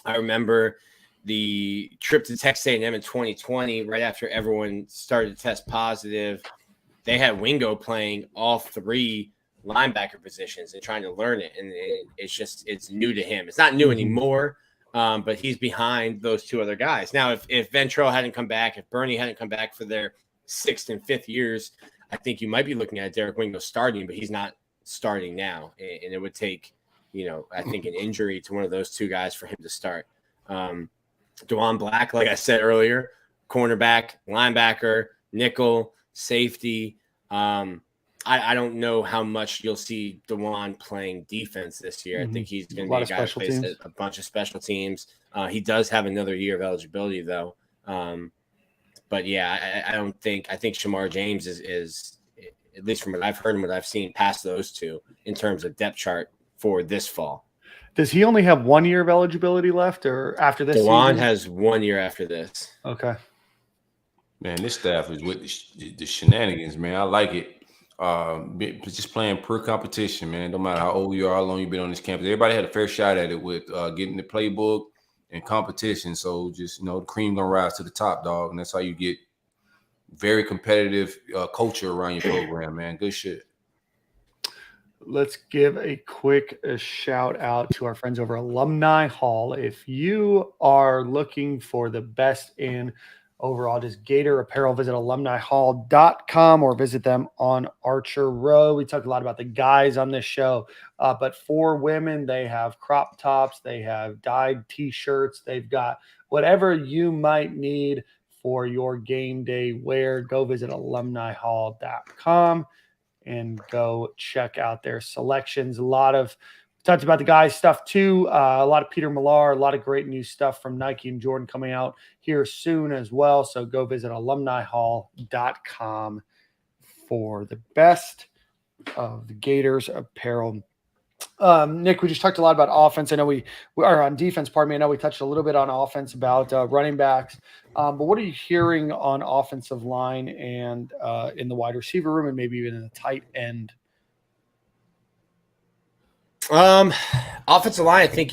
S6: I remember the trip to Texas A&M in 2020, right after everyone started to test positive. They had Wingo playing all three linebacker positions and trying to learn it. And it's new to him. It's not new anymore, but he's behind those two other guys. Now, if Ventrell hadn't come back, if Bernie hadn't come back for their 6th and 5th years, I think you might be looking at Derek Wingo starting, but he's not starting now. And it would take, I think an injury to one of those two guys for him to start. DeJuan Black, like I said earlier, cornerback, linebacker, nickel, safety. I don't know how much you'll see DeJuan playing defense this year. I think he's going to be a guy who plays a bunch of special teams. He does have another year of eligibility, though. But yeah, I think Shamar James is, at least from what I've heard and what I've seen, past those two in terms of depth chart for this fall.
S5: Does he only have 1 year of eligibility left, or after this?
S6: DeJuan has 1 year after this.
S5: Okay.
S4: Man, this staff is with the shenanigans, man. I like it. Just playing per competition, man. No matter how old you are, how long you've been on this campus, everybody had a fair shot at it with getting the playbook and competition. So just the cream gonna rise to the top, dog, and that's how you get very competitive culture around your program, man. Good shit.
S5: Let's give a quick shout out to our friends over Alumni Hall. If you are looking for the best in overall just Gator apparel, visit alumnihall.com or visit them on Archer Row. We talk a lot about the guys on this show, but for women, they have crop tops, they have dyed t-shirts, they've got whatever you might need for your game day wear. Go visit alumnihall.com and go check out their selections. We talked about the guys stuff too. A lot of Peter Millar, a lot of great new stuff from Nike and Jordan coming out here soon as well. So go visit alumnihall.com for the best of the Gators apparel. Nick, we just talked a lot about offense. I know we are on defense. Pardon me. I know we touched a little bit on offense about running backs. But what are you hearing on offensive line and in the wide receiver room and maybe even in the tight end?
S6: Offensive line, I think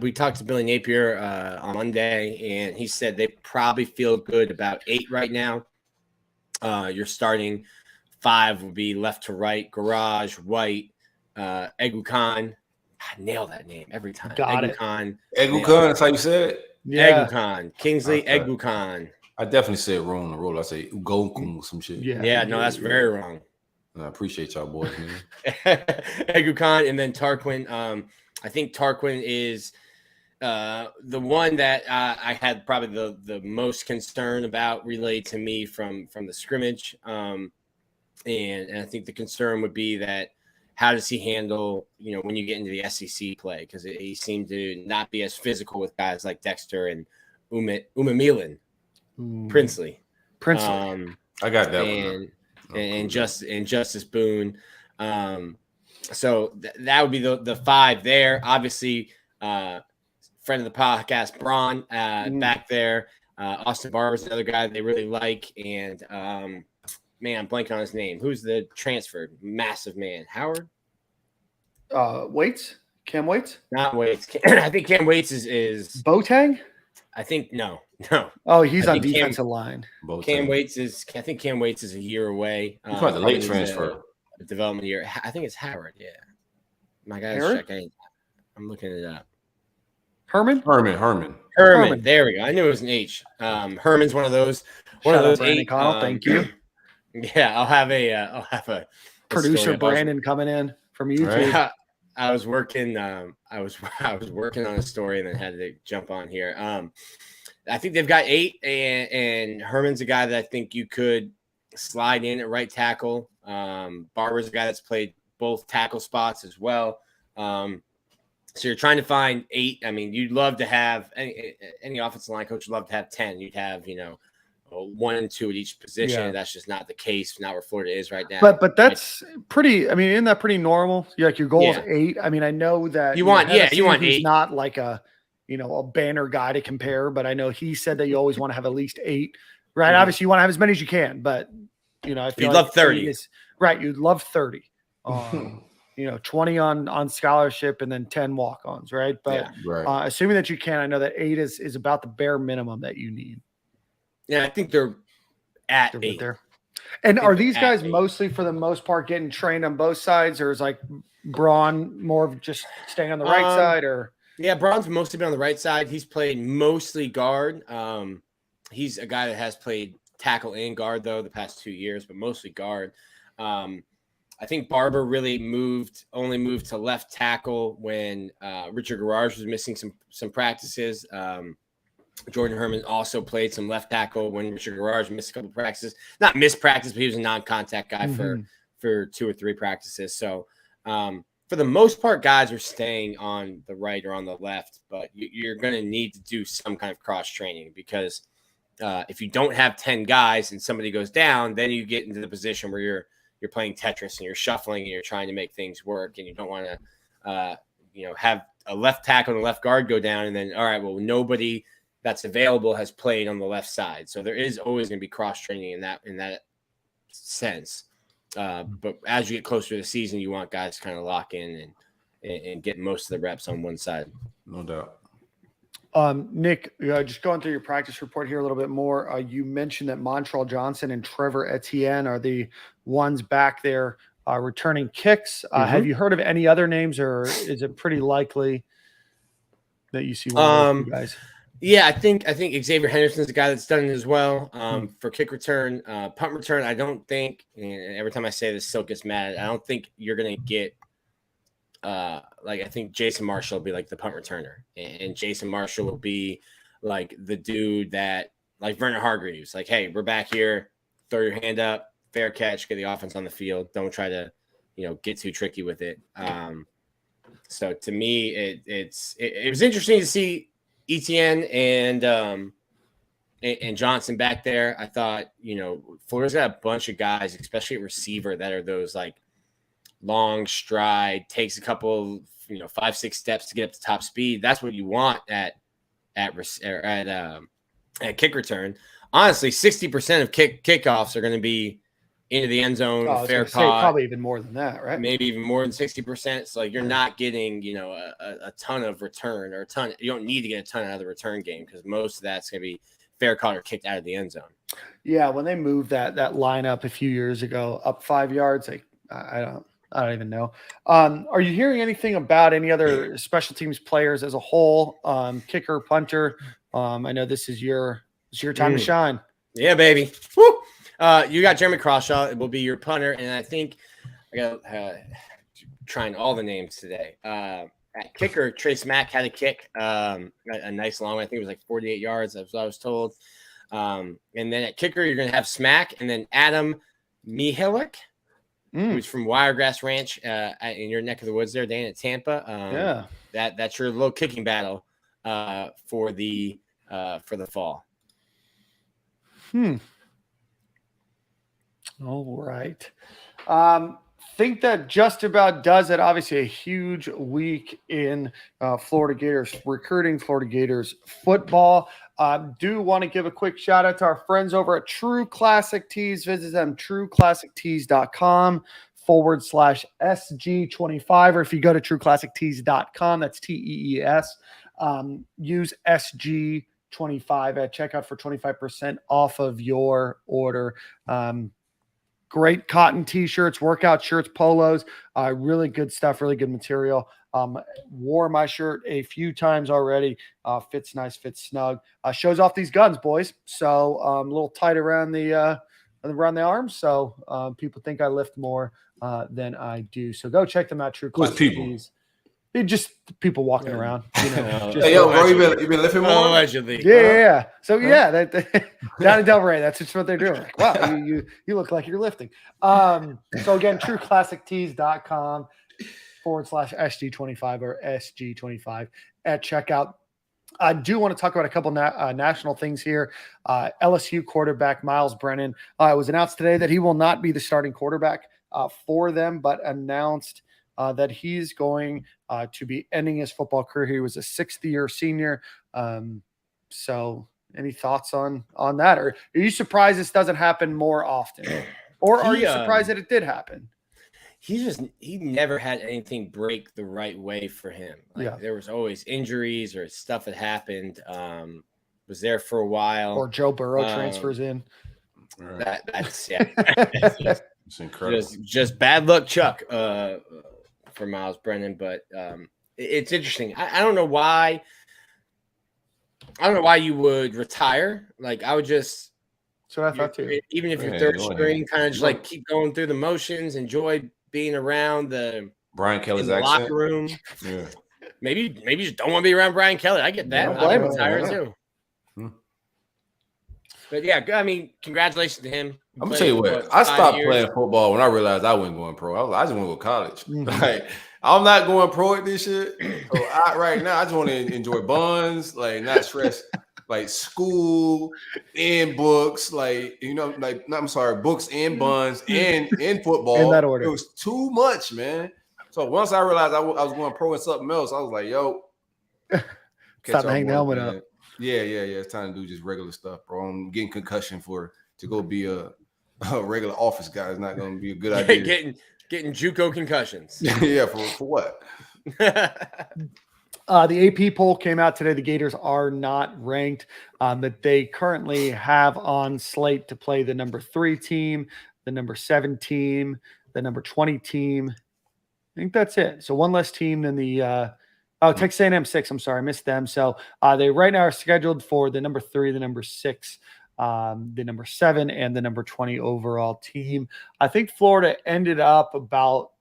S6: we talked to Billy Napier on Monday, and he said they probably feel good about 8 right now. Your starting 5 would be left to right, Garage, White, Egukan. I nail that name every time.
S5: Egukan.
S4: Egukan, that's how you said it?
S6: Yeah. Egukan. Kingsley Egukan.
S4: I definitely said it wrong on the roll. I say Ugokun or some shit.
S6: Yeah, no, that's very wrong.
S4: I appreciate y'all boys, man.
S6: Egukan and then Tarquin. I think Tarquin is the one that I had probably the most concern about relayed to me from the scrimmage. And I think the concern would be that how does he handle, when you get into the SEC play? Because he seemed to not be as physical with guys like Dexter and Umamilan, Princely.
S4: I got that one.
S6: And Justice Boone. So that would be the 5 there. Obviously, friend of the podcast, Braun, back there. Austin Barber's another guy they really like. And man, I'm blanking on his name. Who's the transferred massive man? Howard?
S5: Waits? Cam Waits?
S6: Not Waits. I think Cam Waits is
S5: Boateng?
S6: I think no.
S5: Oh, he's on defensive line.
S6: Cam Waits is a year away.
S4: He's probably the late transfer.
S6: A development year. I think it's Howard. Yeah. My guy's checking. I'm looking it up.
S5: Herman.
S6: There we go. I knew it was an H. Herman's one of those.
S5: Brandon Connell, thank you.
S6: Yeah, I'll have a
S5: producer Brandon coming in from YouTube.
S6: Right. I was working. I was working on a story and then had to jump on here. I think they've got 8, and Herman's a guy that I think you could slide in at right tackle. Barber's a guy that's played both tackle spots as well. So you're trying to find 8. I mean, you'd love to have any offensive line coach would love to have 10. You'd have 1 and 2 at each position. Yeah. That's just not the case. Not where Florida is right now.
S5: But that's pretty. I mean, isn't that pretty normal? Like your goal is 8. I mean, I know that
S6: you want 8.
S5: Not like a banner guy to compare, but I know he said that you always want to have at least 8. Right? Mm-hmm. Obviously, you want to have as many as you can, but I feel
S6: you'd love 30.
S5: Right? You'd love 30. 20 on scholarship and then 10 walk-ons, right? But assuming that you can, I know that 8 is about the bare minimum that you need.
S6: Yeah, I think they're at 8
S5: there. And are these guys mostly, for the most part, getting trained on both sides, or is like Braun more of just staying on the right side? Or
S6: Braun's mostly been on the right side. He's played mostly guard. He's a guy that has played tackle and guard though the past 2 years, but mostly guard. I think Barber really only moved to left tackle when Richard Garage was missing some practices. Jordan Herman also played some left tackle when Richard Garage missed a couple of practices. Not missed practice, but he was a non-contact guy for 2 or 3 practices. So for the most part, guys are staying on the right or on the left, but you're going to need to do some kind of cross-training because if you don't have 10 guys and somebody goes down, then you get into the position where you're playing Tetris and you're shuffling and you're trying to make things work, and you don't want to have a left tackle and a left guard go down and then, all right, well, nobody that's available has played on the left side. So there is always going to be cross training in that sense. But as you get closer to the season, you want guys to kind of lock in and get most of the reps on one side.
S4: No doubt.
S5: Nick, just going through your practice report here a little bit more. You mentioned that Montrell Johnson and Trevor Etienne are the ones back there returning kicks. Have you heard of any other names, or is it pretty likely that you see one of those guys?
S6: Yeah, I think Xavier Henderson's a guy that's done it as well. For kick return, punt return, I don't think, and every time I say this, Silk gets mad. I don't think you're going to get I think Jason Marshall will be like the punt returner, and Jason Marshall will be like the dude that, like Vernon Hargreaves, like, hey, we're back here, throw your hand up, fair catch, get the offense on the field. Don't try to, get too tricky with it. So to me, it was interesting to see Etienne and Johnson back there. I thought, Florida's got a bunch of guys, especially at receiver, that are those like long stride, takes a couple, 5-6 steps to get up to top speed. That's what you want at kick return. Honestly, 60% of kickoffs are going to be into the end zone, fair caught.
S5: Probably even more than that, right?
S6: Maybe even more than 60%. So you're not getting, a ton of return or you don't need to get a ton out of the return game because most of that's going to be fair caught or kicked out of the end zone.
S5: Yeah, when they moved that lineup a few years ago up 5 yards, I don't even know. Are you hearing anything about any other special teams players as a whole? Kicker, punter. I know this is your time to shine.
S6: Yeah, baby. Woo! You got Jeremy Crawshaw. It will be your punter, and I think I got trying all the names today. At kicker, Trace Mack had a kick, a nice long one. I think it was like 48 yards. That's what I was told. And then at kicker, you're going to have Smack, and then Adam Mihalik, who's from Wiregrass Ranch in your neck of the woods there, Dan, at Tampa. That's your little kicking battle for the fall.
S5: All right. Think that just about does it. Obviously, a huge week in Florida Gators recruiting, Florida Gators football. Do want to give a quick shout out to our friends over at True Classic Tees. Visit them, trueclassictees.com/SG25. Or if you go to trueclassictees.com, that's TEES. Use SG25 at checkout for 25% off of your order. Great cotton t-shirts, workout shirts, polos, really good stuff, really good material. Wore my shirt a few times already. Fits nice, fits snug. Shows off these guns, boys. So a little tight around the arms. So people think I lift more than I do. So go check them out. True Classic Tees. Just people walking around,
S4: Hey, yo, bro, you been lifting more?
S6: Allegedly.
S5: Yeah. So down in Delray, that's just what they're doing. Like, wow, you look like you're lifting. So again, trueclassictees.com/SG25 or SG25 at checkout. I do want to talk about a couple national things here. LSU quarterback Miles Brennan. It was announced today that he will not be the starting quarterback for them, but announced that he's going to be ending his football career. He was a 6th-year senior. So any thoughts on that? Or are you surprised this doesn't happen more often? Or are you surprised that it did happen?
S6: He never had anything break the right way for him. There was always injuries or stuff that happened. Was there for a while.
S5: Or Joe Burrow transfers in.
S6: That's
S4: it's incredible.
S6: Just bad luck, Chuck, for Miles Brennan. But it's interesting. I don't know why. I don't know why you would retire. Like I would just.
S5: So I thought too.
S6: Even if you're third string, kind of just keep going through the motions, enjoy being around the
S4: Brian Kelly's
S6: locker room.
S4: Yeah.
S6: Maybe you just don't want to be around Brian Kelly. I get that. I'd retire too. But yeah, I mean, congratulations to him.
S4: I'm gonna tell you what. I stopped playing football when I realized I wasn't going pro. I just want to go to college. Like I'm not going pro at this shit. So right now, I just want to enjoy buns, not stress, school and books, books and buns and in football.
S5: In that order.
S4: It was too much, man. So once I realized I was going pro and something else, I was like, yo,
S5: stop hanging the helmet up.
S4: Yeah. It's time to do just regular stuff, bro. I'm getting concussion to go be a regular office guy is not going to be a good idea.
S6: Getting JUCO concussions.
S4: Yeah, for what?
S5: The AP poll came out today. The Gators are not ranked. That they currently have on slate to play the number 3 team, the number 7 team, the number 20 team. I think that's it. So one less team than the Texas A&M 6. I'm sorry, I missed them. So they right now are scheduled for the number 3, the number 6, the number 7, and the number 20 overall team. I think Florida ended up about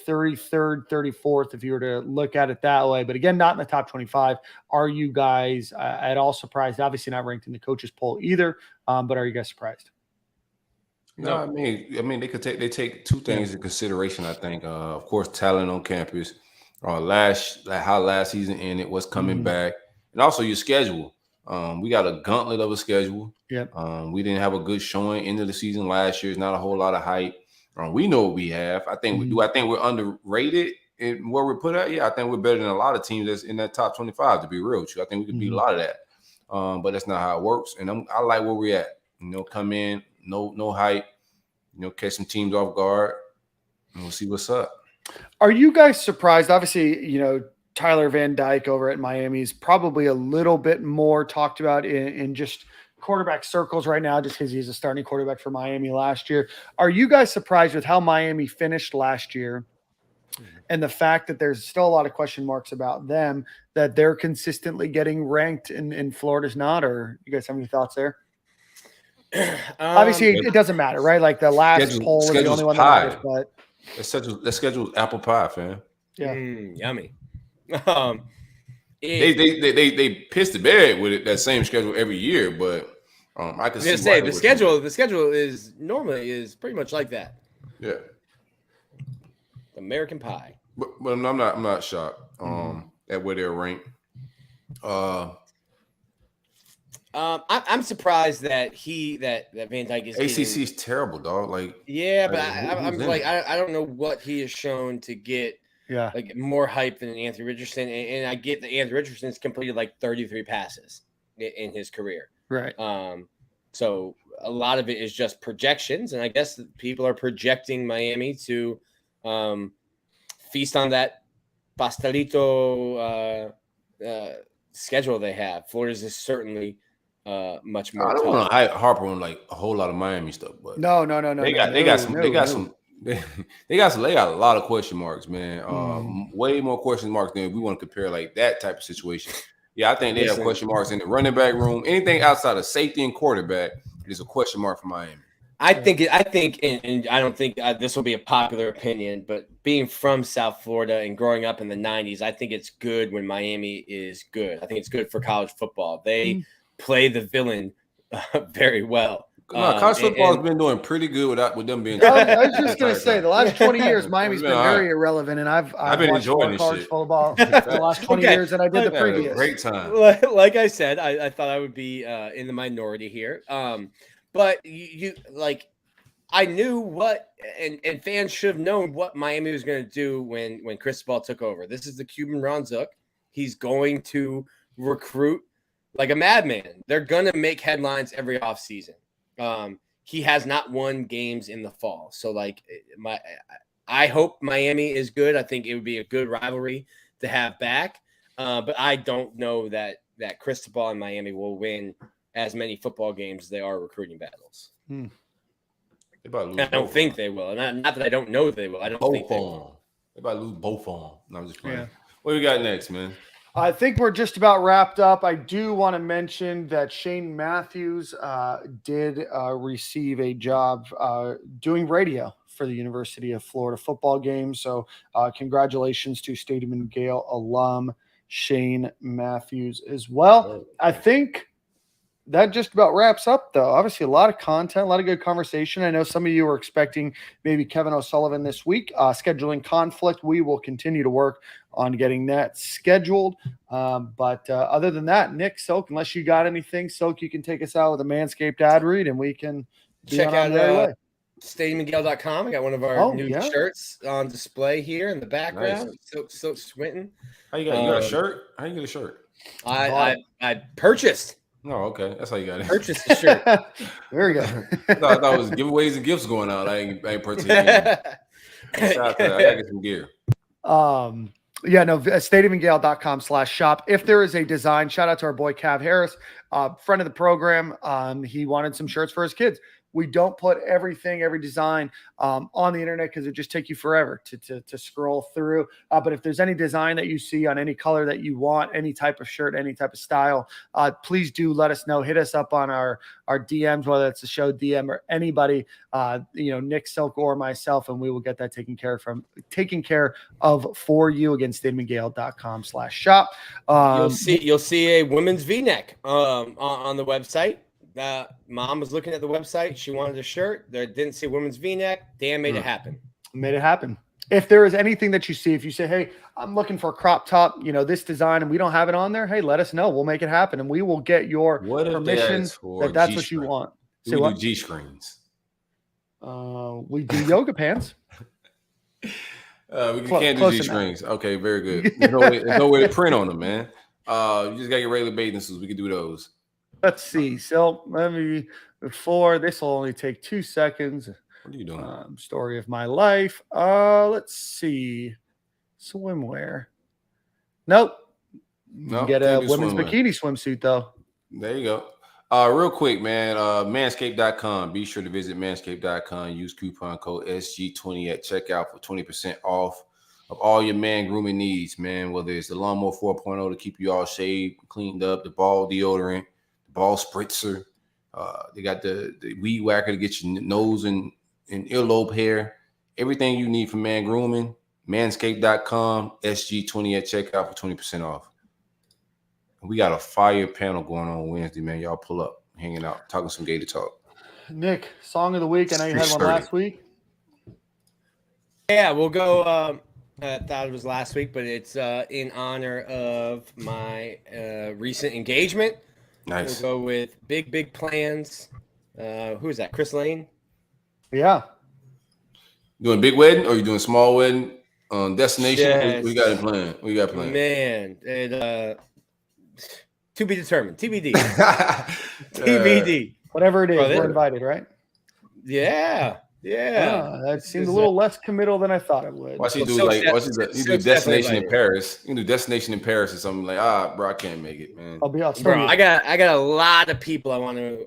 S5: 33rd, 34th, if you were to look at it that way. But again, not in the top 25. Are you guys at all surprised? Obviously not ranked in the coaches poll either. But are you guys surprised?
S4: No, I mean they take two things into consideration. I think, of course, talent on campus. How last season ended, what's coming back, and also your schedule. We got a gauntlet of a schedule.
S5: Yep.
S4: We didn't have a good showing end of the season last year. It's not a whole lot of hype. We know what we have. I think we do. I think we're underrated in where we're put at. Yeah, I think we're better than a lot of teams that's in that top 25. To be real with you, I think we could beat a lot of that. But that's not how it works. And I like where we're at. Come in, no hype. Catch some teams off guard, and we'll see what's up.
S5: Are you guys surprised? Obviously, Tyler Van Dyke over at Miami is probably a little bit more talked about in just quarterback circles right now, just because he's a starting quarterback for Miami last year. Are you guys surprised with how Miami finished last year and the fact that there's still a lot of question marks about them, that they're consistently getting ranked and Florida's not? Or you guys have any thoughts there? Obviously, it doesn't matter, right? Like the last poll is the only one that matters. But
S4: let's schedule apple pie, fam.
S5: Yeah,
S6: yummy.
S4: They pissed the bed with it, that same schedule every year, but I can see
S6: the schedule is normally pretty much like that.
S4: Yeah,
S6: American Pie.
S4: But I'm not shocked at where they're ranked.
S6: I'm surprised that Van Dyke is
S4: ACC is terrible, dog. Like,
S6: yeah, but I'm like I don't know what he has shown to get like more hype than Anthony Richardson, and I get that Anthony Richardson's completed like 33 passes in his career,
S5: right?
S6: So a lot of it is just projections, and I guess people are projecting Miami to feast on that pastelito schedule they have. Florida's is certainly much more.
S4: I don't want to harp on like a whole lot of Miami stuff, but
S5: no. They got
S4: a lot of question marks, man. Way more question marks than we want to compare like that type of situation. Yeah, I think they have question marks in the running back room. Anything outside of safety and quarterback is a question mark for Miami.
S6: I think, and I don't think this will be a popular opinion, but being from South Florida and growing up in the 90s, I think it's good when Miami is good. I think it's good for college football. They play the villain very well.
S4: College football has been doing pretty good with them being.
S5: I was just going to say, the last 20 years, Miami's been very irrelevant, and I've
S4: been enjoying this
S5: college football for the last 20 years, and I did the previous.
S4: Great time.
S6: Like I said, I thought I would be in the minority here. But you like, I knew what, and fans should have known what Miami was going to do when Cristobal took over. This is the Cuban Ron Zook. He's going to recruit like a madman. They're going to make headlines every offseason. He has not won games in the fall. So like I hope Miami is good. I think it would be a good rivalry to have back. But I don't know that Cristobal and Miami will win as many football games as they are recruiting battles. I don't think they will. And not that I don't know they will. I don't think they will.
S4: They about to lose both of them. No, I'm just playing. Yeah. What do we got next, man?
S5: I think we're just about wrapped up. I do want to mention that Shane Matthews did receive a job doing radio for the University of Florida football games. So congratulations to Stadium and Gale alum Shane Matthews as well. I think that just about wraps up, though. Obviously, a lot of content, a lot of good conversation. I know some of you were expecting maybe Kevin O'Sullivan this week. Scheduling conflict. We will continue to work on getting that scheduled. But other than that, Nick, Silk, unless you got anything, Silk, you can take us out with a Manscaped ad read, and we can
S6: check out stadiumandgale.com. I got one of our new shirts on display here in the background. Nice. Silk Swinton.
S4: How you got? You got a shirt? How you get a shirt?
S6: I purchased.
S4: Oh, okay. That's how you got it.
S6: Purchase the shirt.
S5: There we go.
S4: I thought it was giveaways and gifts going out. I ain't participating. Shout out to that. I gotta get some gear.
S5: stadiumandgale.com/shop. If there is a design, shout out to our boy Cav Harris, friend of the program. He wanted some shirts for his kids. We don't put every design on the internet because it just take you forever to scroll through. But if there's any design that you see on any color that you want, any type of shirt, any type of style, please do let us know. Hit us up on our DMs, whether it's the show DM or anybody, Nick, Silk, or myself, and we will get that taken care of for you. Again, stadiumandgale.com/shop.
S6: You'll see a women's V-neck on the website. Mom was looking at the website. She wanted a shirt. There didn't see women's V-neck. Dan made it happen.
S5: Made it happen. If there is anything that you see, if you say, hey, I'm looking for a crop top, this design, and we don't have it on there, hey, let us know. We'll make it happen, and we will get your permission that's what you want.
S4: Do G screens?
S5: We do yoga pants.
S4: We can't do G-strings. Okay, very good. There's no way to print on them, man. You just got your regular bathing suits. We can do those.
S5: Let's see. So before this will only take 2 seconds.
S4: What are you doing?
S5: Story of my life. Let's see. Swimwear. Nope. You get a women's bikini swimsuit though.
S4: There you go. Real quick, man. Manscaped.com. Be sure to visit manscaped.com. Use coupon code SG20 at checkout for 20% off of all your man grooming needs, man. Whether it's the lawnmower 4.0 to keep you all shaved, cleaned up, the ball deodorant, the ball spritzer. They got the weed whacker to get your nose and earlobe hair. Everything you need for man grooming. Manscaped.com. SG20 at checkout for 20% off. We got a fire panel going on Wednesday, man. Y'all pull up, hanging out, talking some Gator talk.
S5: Nick, song of the week. I know you had one last week.
S6: Yeah, we'll go. I thought it was last week, but it's in honor of my recent engagement.
S4: Nice.
S6: We'll go with Big Plans. Who is that? Chris Lane?
S5: Yeah.
S4: Doing big wedding or you doing small wedding? Destination? Yes. We got it planned. We got planned.
S6: Man, it to be determined. TBD. TBD.
S5: Whatever it is, we're invited, right?
S6: Yeah.
S5: That seemed a little less committal than I thought it would.
S4: Why should you do destination in Paris? You can do destination in Paris or something like, bro, I can't make it, man.
S6: I got a lot of people I want to,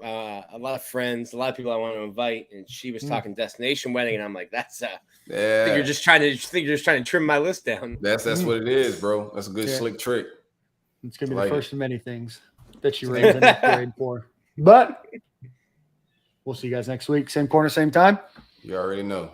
S6: a lot of friends, a lot of people I want to invite, and she was talking destination wedding, and I'm like, that's I think you're just trying to trim my list down.
S4: That's what it is, bro. That's a good slick trick.
S5: It's gonna be the first of many things that you raise an upgrade for. But we'll see you guys next week. Same corner, same time.
S4: You already know.